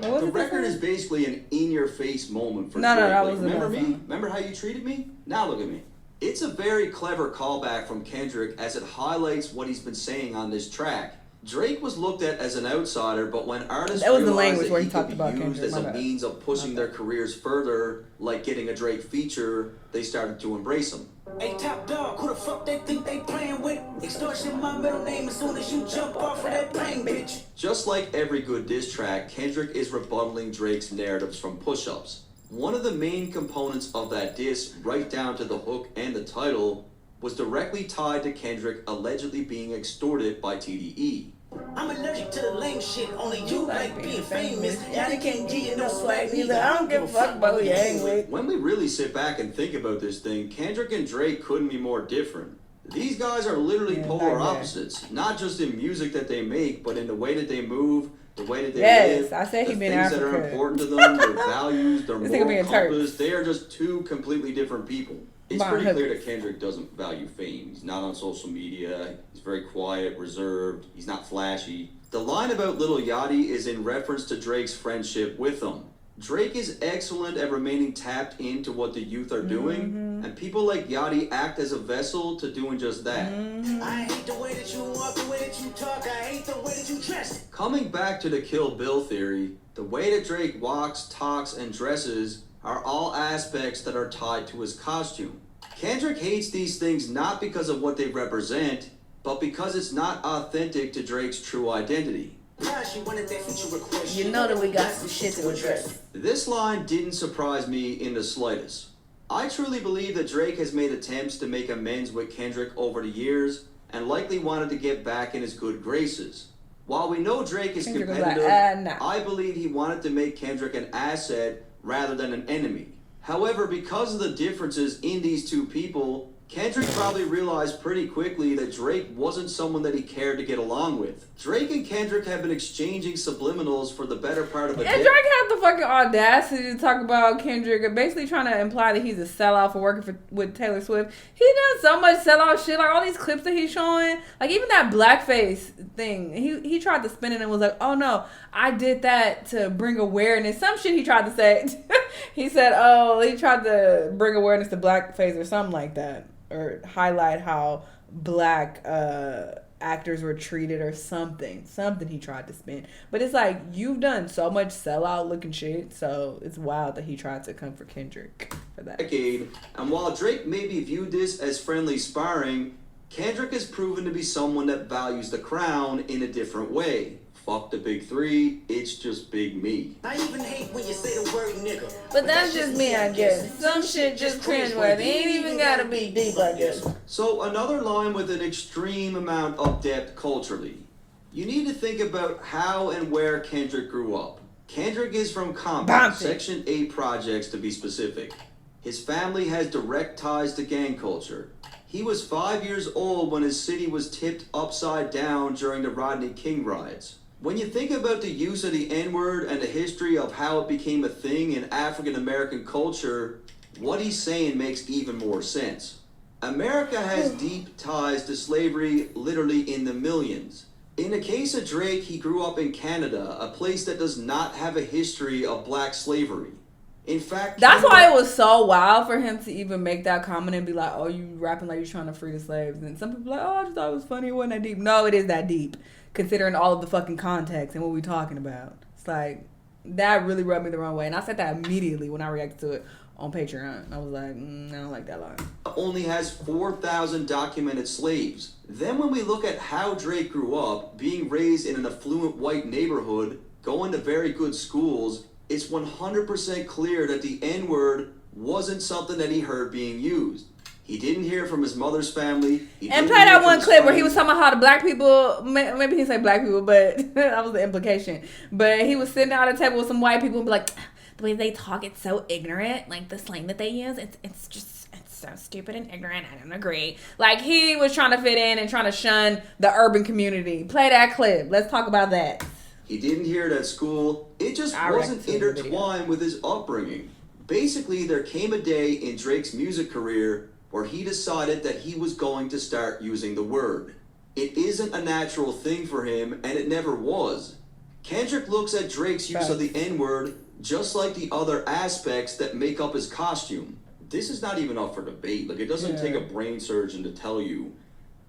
The record is basically an in-your-face moment for No, Drake. that Like, was remember another me? song. Remember how you treated me? Now look at me. It's a very clever callback from Kendrick as it highlights what he's been saying on this track. Drake was looked at as an outsider, but when artists That was the realized language that where he he could talked be about used Kendrick, as my a bad. means of pushing their careers further, like getting a Drake feature, they started to embrace him. Hey, top dog, who the fuck they think they playing with? Extortion my middle name as soon as you jump off of that plane, bitch. Just like every good diss track, Kendrick is rebuttaling Drake's narratives from push-ups. One of the main components of that diss, right down to the hook and the title, was directly tied to Kendrick allegedly being extorted by TDE. I'm allergic to the lame shit, only you like being famous. Yeah, they can't give you no swag neither. I don't give a fuck about who you hang with. When we really sit back and think about this thing, Kendrick and Drake couldn't be more different. These guys are literally polar opposites, not just in music that they make, but in the way that they move, the way that they live, I said he the been things that are African. important to them, their values, their This nigga being moral Turk. compass. They are just two completely different people. It's Bon pretty clear hookers. that Kendrick doesn't value fame. He's not on social media. He's very quiet, reserved. He's not flashy. The line about Lil Yachty is in reference to Drake's friendship with him. Drake is excellent at remaining tapped into what the youth are doing, and people like Yachty act as a vessel to doing just that. I hate the way that you walk, the way that you talk, I hate the way that you dress. Coming back to the Kill Bill theory, the way that Drake walks, talks, and dresses are all aspects that are tied to his costume. Kendrick hates these things not because of what they represent, but because it's not authentic to Drake's true identity. You know that we got some shit to address. This line didn't surprise me in the slightest. I truly believe that Drake has made attempts to make amends with Kendrick over the years and likely wanted to get back in his good graces. While we know Drake is Kendrick was like, competitive, nah. I believe he wanted to make Kendrick an asset rather than an enemy. However, because of the differences in these two people, Kendrick probably realized pretty quickly that Drake wasn't someone that he cared to get along with. Drake and Kendrick have been exchanging subliminals for the better part of a And decade. Drake had the fucking audacity to talk about Kendrick, basically trying to imply that he's a sellout for working with Taylor Swift. He done so much sellout shit, like all these clips that he's showing, like even that blackface thing. He tried to spin it and was like, "Oh no, I did that to bring awareness." Some shit he tried to say. He said, "Oh, he tried to bring awareness to blackface or something like that, or highlight how black actors were treated or something he tried to spin." But it's like, you've done so much sellout looking shit, so it's wild that he tried to come for Kendrick for that. Decade, and while Drake maybe viewed this as friendly sparring, Kendrick has proven to be someone that values the crown in a different way. Fuck the big three, it's just big me. I even hate when you say the word nigga. But that's just me, I guess. Some shit just cringeworthy. Ain't even gotta be deep, I guess. So another line with an extreme amount of depth culturally. You need to think about how and where Kendrick grew up. Kendrick is from Compton, Section 8 projects to be specific. His family has direct ties to gang culture. He was 5 years old when his city was tipped upside down during the Rodney King riots. When you think about the use of the N-word and the history of how it became a thing in African American culture, what he's saying makes even more sense. America has deep ties to slavery, literally in the millions. In the case of Drake, he grew up in Canada, a place that does not have a history of black slavery. In fact, that's why it was so wild for him to even make that comment and be like, "Oh, you rapping like you're trying to free the slaves." And some people are like, "Oh, I just thought it was funny. It wasn't that deep." No, it is that deep, considering all of the fucking context and what we're talking about. It's like that really rubbed me the wrong way, and I said that immediately when I reacted to it on Patreon. I was like, I don't like that line. Only has 4,000 documented slaves. Then when we look at how Drake grew up, being raised in an affluent white neighborhood, going to very good schools, it's 100% clear that the N-word wasn't something that he heard being used. He didn't hear it from his mother's family. And play that one clip where he was talking about how the black people, maybe he didn't say black people, but that was the implication. But he was sitting down at a table with some white people and be like, the way they talk, it's so ignorant. Like the slang that they use, it's so stupid and ignorant. I don't agree. Like he was trying to fit in and trying to shun the urban community. Play that clip. Let's talk about that. He didn't hear it at school. It just wasn't intertwined with his upbringing. Basically, there came a day in Drake's music career where he decided that he was going to start using the word. It isn't a natural thing for him, and it never was. Kendrick looks at Drake's use of the N-word just like the other aspects that make up his costume. This is not even up for debate. Like, it doesn't take a brain surgeon to tell you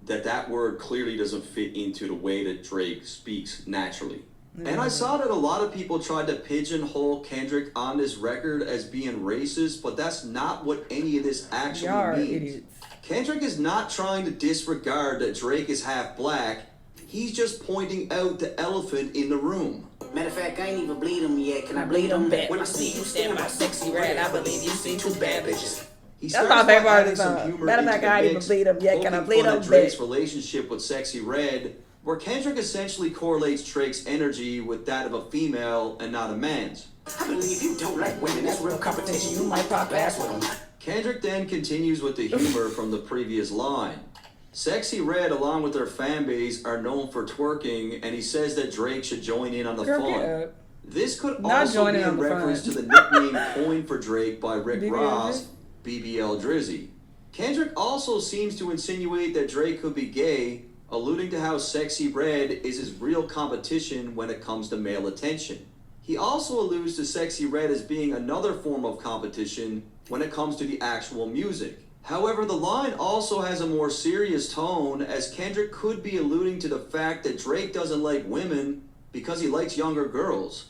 that that word clearly doesn't fit into the way that Drake speaks naturally. And I saw that a lot of people tried to pigeonhole Kendrick on this record as being racist, but that's not what any of this actually means. Idiots. Kendrick is not trying to disregard that Drake is half black. He's just pointing out the elephant in the room. Matter of fact, I ain't even bleed him yet. Can I bleed him back? When I see you stand by sexy red, I believe you see two bad bitches. That's my favorite part of the song. Matter of fact, I ain't even bleed him yet. Can I bleed him back? Drake's relationship with Sexy Red, where Kendrick essentially correlates Drake's energy with that of a female and not a man's. I believe you don't like women. That's real competition. You might pop ass with them. Kendrick then continues with the humor from the previous line. Sexy Red, along with their fan base, are known for twerking, and he says that Drake should join in on the fun. This could also be in reference to the nickname coined for Drake by Rick Ross, BBL Drizzy. Kendrick also seems to insinuate that Drake could be gay, alluding to how Sexy Red is his real competition when it comes to male attention. He also alludes to Sexy Red as being another form of competition when it comes to the actual music. However, the line also has a more serious tone, as Kendrick could be alluding to the fact that Drake doesn't like women because he likes younger girls.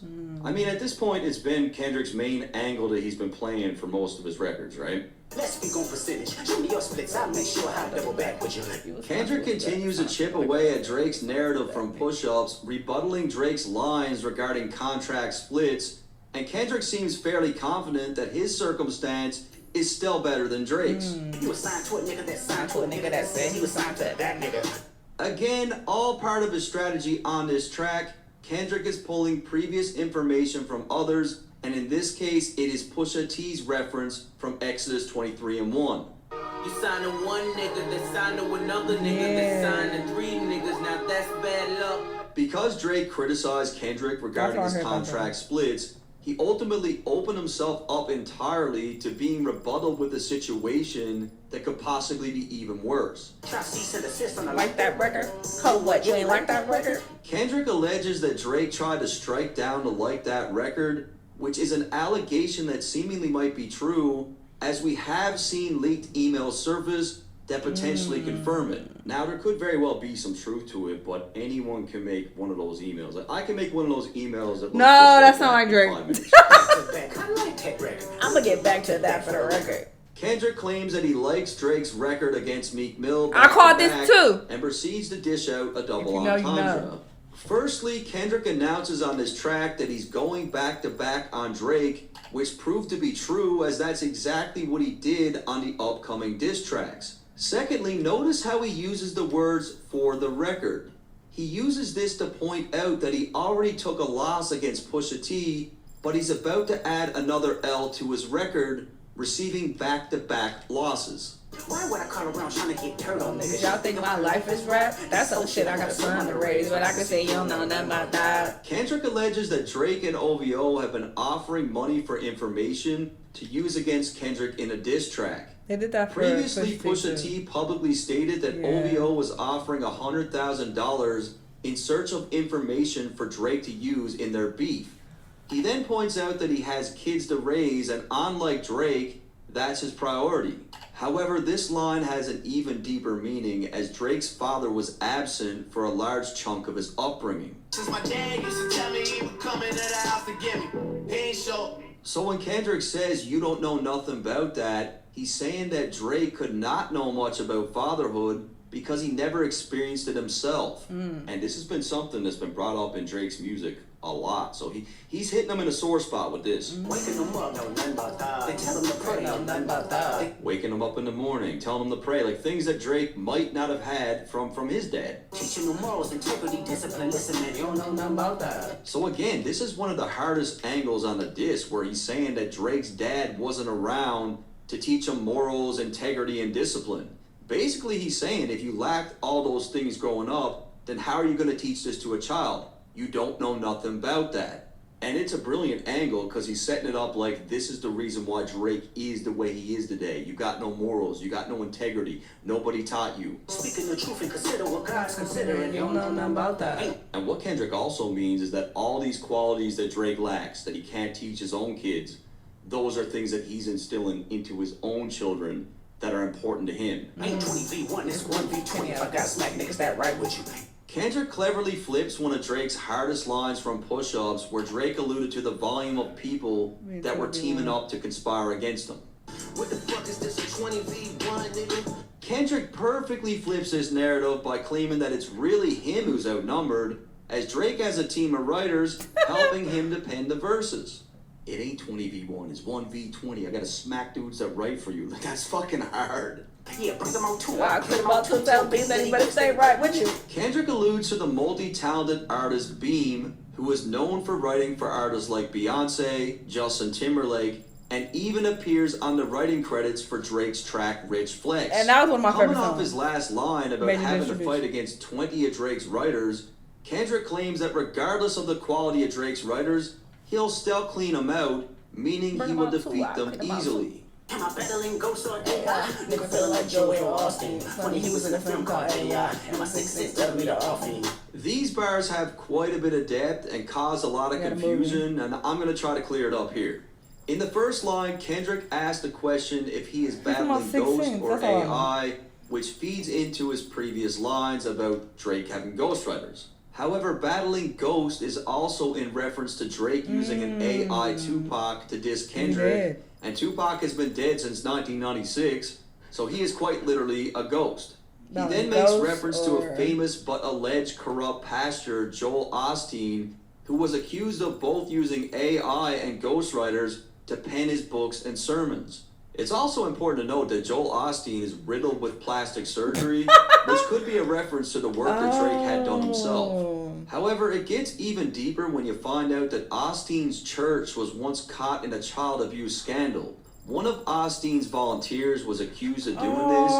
I mean, at this point, it's been Kendrick's main angle that he's been playing for most of his records, right? Let's speak on percentage. Show me your splits. I'll make sure I double back with you. Kendrick continues to chip away at Drake's narrative from push-ups, rebuttaling Drake's lines regarding contract splits, and Kendrick seems fairly confident that his circumstance is still better than Drake's. You was signed to a nigga that signed to a nigga that said he was signed to that nigga. Again, all part of his strategy on this track. Kendrick is pulling previous information from others, and in this case, it is Pusha T's reference from Exodus 23:1. You signed to one nigga that signed to another nigga that signed to three niggas. Now that's bad luck. Because Drake criticized Kendrick regarding his contract splits, he ultimately opened himself up entirely to being rebutted with a situation that could possibly be even worse. Like that record? Oh, what? You ain't like that record? Kendrick alleges that Drake tried to strike down the Like That record, which is an allegation that seemingly might be true, as we have seen leaked emails surface that potentially confirm it. Now, there could very well be some truth to it, but anyone can make one of those emails. Like, I can make one of those emails that looks that's not like Drake. I like that record. I'm gonna get back to that for the record. Kendrick claims that he likes Drake's record against Meek Mill. I caught this too. And proceeds to dish out a double you know, entendre. you know. Firstly, Kendrick announces on this track that he's going back to back on Drake, which proved to be true, as that's exactly what he did on the upcoming diss tracks. Secondly, notice how he uses the words "for the record." He uses this to point out that he already took a loss against Pusha T, but he's about to add another L to his record, receiving back-to-back losses. Why would I call around trying to get dirt on Niggas, niggas? y'all think my life is rap? That's some shit. I got a son to raise, but I can say you don't know nothing about that. Kendrick alleges that Drake and OVO have been offering money for information to use against Kendrick in a diss track. They did that for Previously, Pusha Pusha T publicly stated that OVO was offering $100,000 in search of information for Drake to use in their beef. He then points out that he has kids to raise, and unlike Drake, that's his priority. However, this line has an even deeper meaning, as Drake's father was absent for a large chunk of his upbringing. Since my dad used to tell me he would come into the house to get me. He ain't show. So when Kendrick says you don't know nothing about that, he's saying that Drake could not know much about fatherhood because he never experienced it himself. And this has been something that's been brought up in Drake's music a lot. So he's hitting them in a sore spot with this. Waking them up, know nothing about that. They tell them to pray, know nothing about that. Waking him up in the morning, telling him to pray, like things that Drake might not have had from his dad. Teaching them morals, integrity, discipline. Listen, man, you don't know nothing about that. So again, this is one of the hardest angles on the disc, where he's saying that Drake's dad wasn't around to teach him morals, integrity, and discipline. Basically, he's saying if you lacked all those things growing up, then how are you going to teach this to a child? You don't know nothing about that. And it's a brilliant angle because he's setting it up like this is the reason why Drake is the way he is today. You got no morals, you got no integrity, nobody taught you. Speaking the truth and consider what God's considering. You don't know nothing about that. And what Kendrick also means is that all these qualities that Drake lacks, that he can't teach his own kids, those are things that he's instilling into his own children that are important to him. Ain't 20v1, it's 1v20. If I got smack niggas that right with you. Kendrick cleverly flips one of Drake's hardest lines from Push-Ups, where Drake alluded to the volume of people that were teaming up to conspire against him. What the fuck is this, a 20v1, nigga? Kendrick perfectly flips this narrative by claiming that it's really him who's outnumbered, as Drake has a team of writers helping him to pen the verses. It ain't 20v1, it's 1v20. I gotta smack dudes that write for you. Like, that's fucking hard. Yeah, bring them on too. I could about to tell me that anybody say right with you. Kendrick alludes to the multi-talented artist Beam, who is known for writing for artists like Beyonce, Justin Timberlake, and even appears on the writing credits for Drake's track Rich Flex. And that was one of my favorite Coming off songs. his last line about Major having to distribution. fight against 20 of Drake's writers, Kendrick claims that regardless of the quality of Drake's writers, he'll still clean them out, meaning Bring he them will out too, defeat I them clean them out easily. Am I battling ghosts or AI? Nigga feeling like Joel Austin. Funny, he was in a film called AI. And my 6 6 telling me to off him. These bars have quite a bit of depth and cause a lot of Yeah, the confusion, and I'm going to try to clear it up here. In the first line, Kendrick asked the question if he is talking about battling 6 Ghost Cents, or that's all I know. AI, which feeds into his previous lines about Drake having ghostwriters. However, battling Ghost is also in reference to Drake using an AI Tupac to diss Kendrick, and Tupac has been dead since 1996, so he is quite literally a ghost. He Not then a makes ghost reference to or- a famous but alleged corrupt pastor, Joel Osteen, who was accused of both using AI and ghostwriters to pen his books and sermons. It's also important to note that Joel Osteen is riddled with plastic surgery, which could be a reference to the work that Drake had done himself. Oh. However, it gets even deeper when you find out that Osteen's church was once caught in a child abuse scandal. One of Osteen's volunteers was accused of doing this,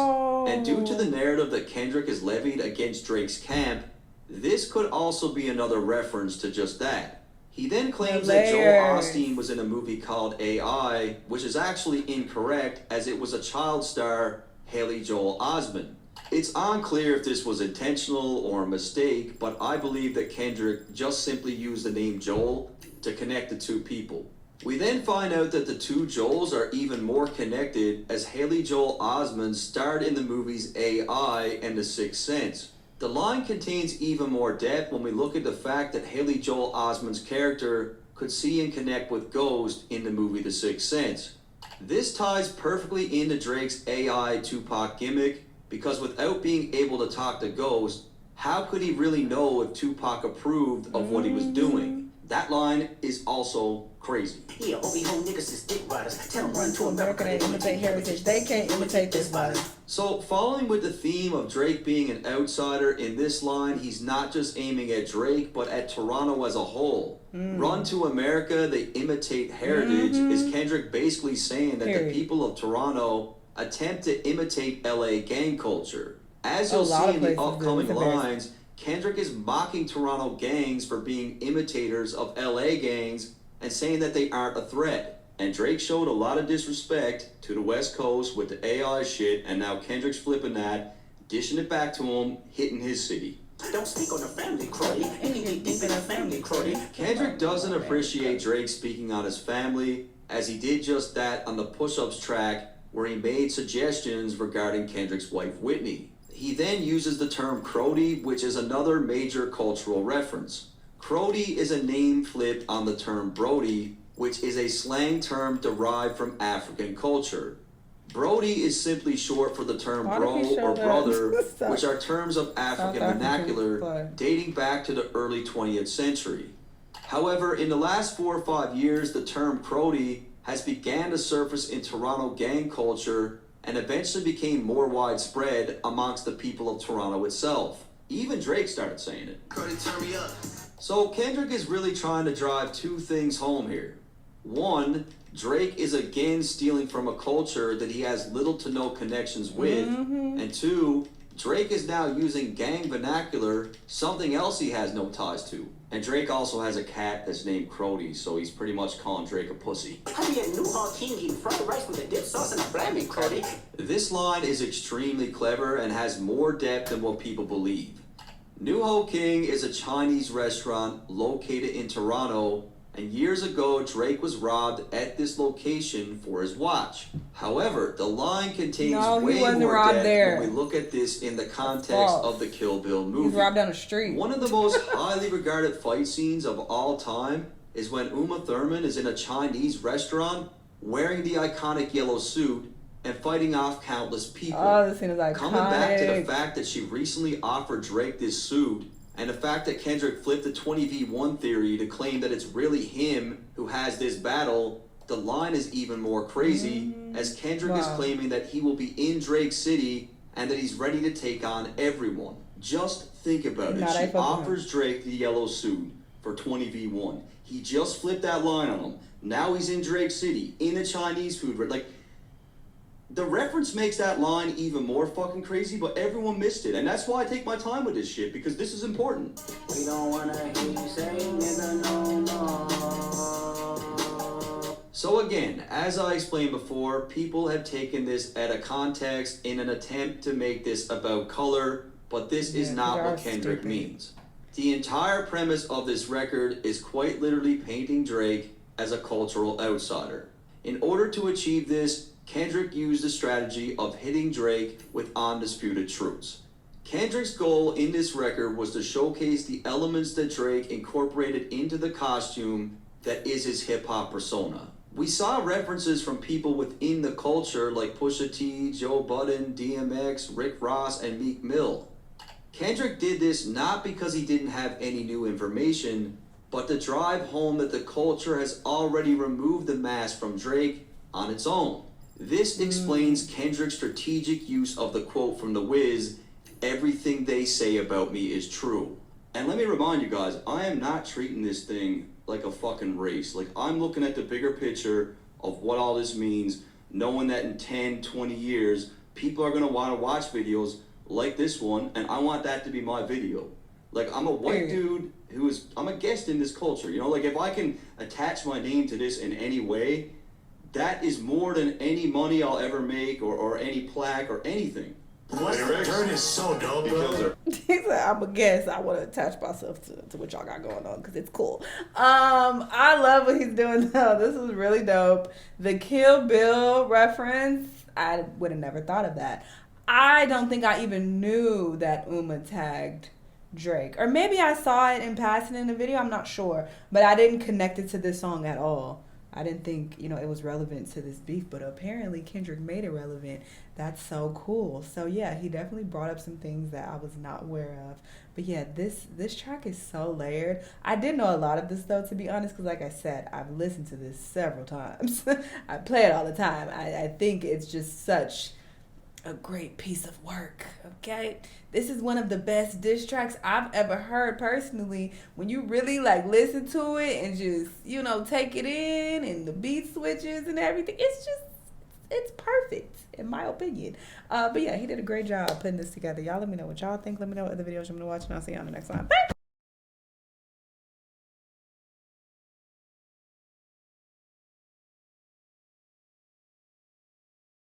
and due to the narrative that Kendrick has levied against Drake's camp, this could also be another reference to just that. He then claims that Joel Layers. Osteen was in a movie called AI, which is actually incorrect, as it was a child star, Haley Joel Osment. It's unclear if this was intentional or a mistake, but I believe that Kendrick just simply used the name Joel to connect the two people. We then find out that the two Joels are even more connected, as Haley Joel Osment starred in the movies AI and The Sixth Sense. The line contains even more depth when we look at the fact that Haley Joel Osment's character could see and connect with Ghost in the movie The Sixth Sense. This ties perfectly into Drake's AI Tupac gimmick, because without being able to talk to Ghost, how could he really know if Tupac approved of what he was doing? That line is also crazy. Yeah, OVO niggas is dick riders. Tell them run to America, they imitate heritage. They can't imitate this body. So, following with the theme of Drake being an outsider, in this line, he's not just aiming at Drake, but at Toronto as a whole. Run to America, they imitate heritage, is Kendrick basically saying that the Period. people of Toronto attempt to imitate LA gang culture. As you'll A lot see of in the places do. upcoming It's embarrassing. lines, Kendrick is mocking Toronto gangs for being imitators of LA gangs and saying that they aren't a threat. And Drake showed a lot of disrespect to the West Coast with the AI shit, and now Kendrick's flipping that, dishing it back to him, hitting his city. Don't speak on the family, Cruddy. Anything deep in the family, Cruddy. Kendrick doesn't appreciate Drake speaking on his family, as he did just that on the Push-Ups track, where he made suggestions regarding Kendrick's wife, Whitney. He then uses the term Crody, which is another major cultural reference. Crody is a name flip on the term Brody, which is a slang term derived from African culture. Brody is simply short for the term Why bro did he show or that? brother, South- which are terms of African African vernacular flag. dating back to the early 20th century. However, in the last 4 or 5 years, the term Crody has began to surface in Toronto gang culture and eventually became more widespread amongst the people of Toronto itself. Even Drake started saying it. Cruddy, turn me up. So Kendrick is really trying to drive two things home here. One, Drake is again stealing from a culture that he has little to no connections with. And two, Drake is now using gang vernacular, something else he has no ties to. And Drake also has a cat that's named Crody, so he's pretty much calling Drake a pussy. I be a New Hall King eating fried rice with a dip sauce and a blammy, Cruddy. This line is extremely clever and has more depth than what people believe. New Ho King is a Chinese restaurant located in Toronto, and years ago Drake was robbed at this location for his watch. However, the line contains No, he way wasn't more robbed depth there. when we look at this in the context false. of the Kill Bill He's movie. robbed down the street. One of the most highly regarded fight scenes of all time is when Uma Thurman is in a Chinese restaurant wearing the iconic yellow suit and fighting off countless people. Oh, this scene is iconic. Coming back to the fact that she recently offered Drake this suit, and the fact that Kendrick flipped the 20v1 theory to claim that it's really him who has this battle, the line is even more crazy, as Kendrick is claiming that he will be in Drake City and that he's ready to take on everyone. Just think about it. Nah, they She fucking offers Drake the yellow suit for 20v1. He just flipped that line on him. Now he's in Drake City, in a Chinese food. Like, the reference makes that line even more fucking crazy, but everyone missed it. And that's why I take my time with this shit, because this is important. We don't wanna hear you say nigga no more. So again, as I explained before, people have taken this out of context in an attempt to make this about color, but this is not what Kendrick means. The entire premise of this record is quite literally painting Drake as a cultural outsider. In order to achieve this, Kendrick used the strategy of hitting Drake with undisputed truths. Kendrick's goal in this record was to showcase the elements that Drake incorporated into the costume that is his hip-hop persona. We saw references from people within the culture like Pusha T, Joe Budden, DMX, Rick Ross, and Meek Mill. Kendrick did this not because he didn't have any new information, but to drive home that the culture has already removed the mask from Drake on its own. This explains Kendrick's strategic use of the quote from The Wiz, "Everything they say about me is true." And let me remind you guys, I am not treating this thing like a fucking race. Like, I'm looking at the bigger picture of what all this means, knowing that in 10, 20 years, people are gonna wanna watch videos like this one, and I want that to be my video. Like, I'm a white dude I'm a guest in this culture, you know? Like, if I can attach my name to this in any way, that is more than any money I'll ever make or any plaque or anything. What's the dirt is so dope, bro. He said, I'm a guest. I want to attach myself to what y'all got going on because it's cool. I love what he's doing though. This is really dope. The Kill Bill reference, I would have never thought of that. I don't think I even knew that Uma tagged Drake. Or maybe I saw it in passing in the video. I'm not sure. But I didn't connect it to this song at all. I didn't think, it was relevant to this beef, but apparently Kendrick made it relevant. That's so cool. So yeah, he definitely brought up some things that I was not aware of. But yeah, this track is so layered. I did know a lot of this though, to be honest, because like I said, I've listened to this several times. I play it all the time. I think it's just such a great piece of work, okay? This is one of the best diss tracks I've ever heard personally. When you really listen to it and just, take it in and the beat switches and everything, it's it's perfect in my opinion. But yeah, he did a great job putting this together. Y'all let me know what y'all think. Let me know what other videos you want to watch, and I'll see you on the next one. Bye.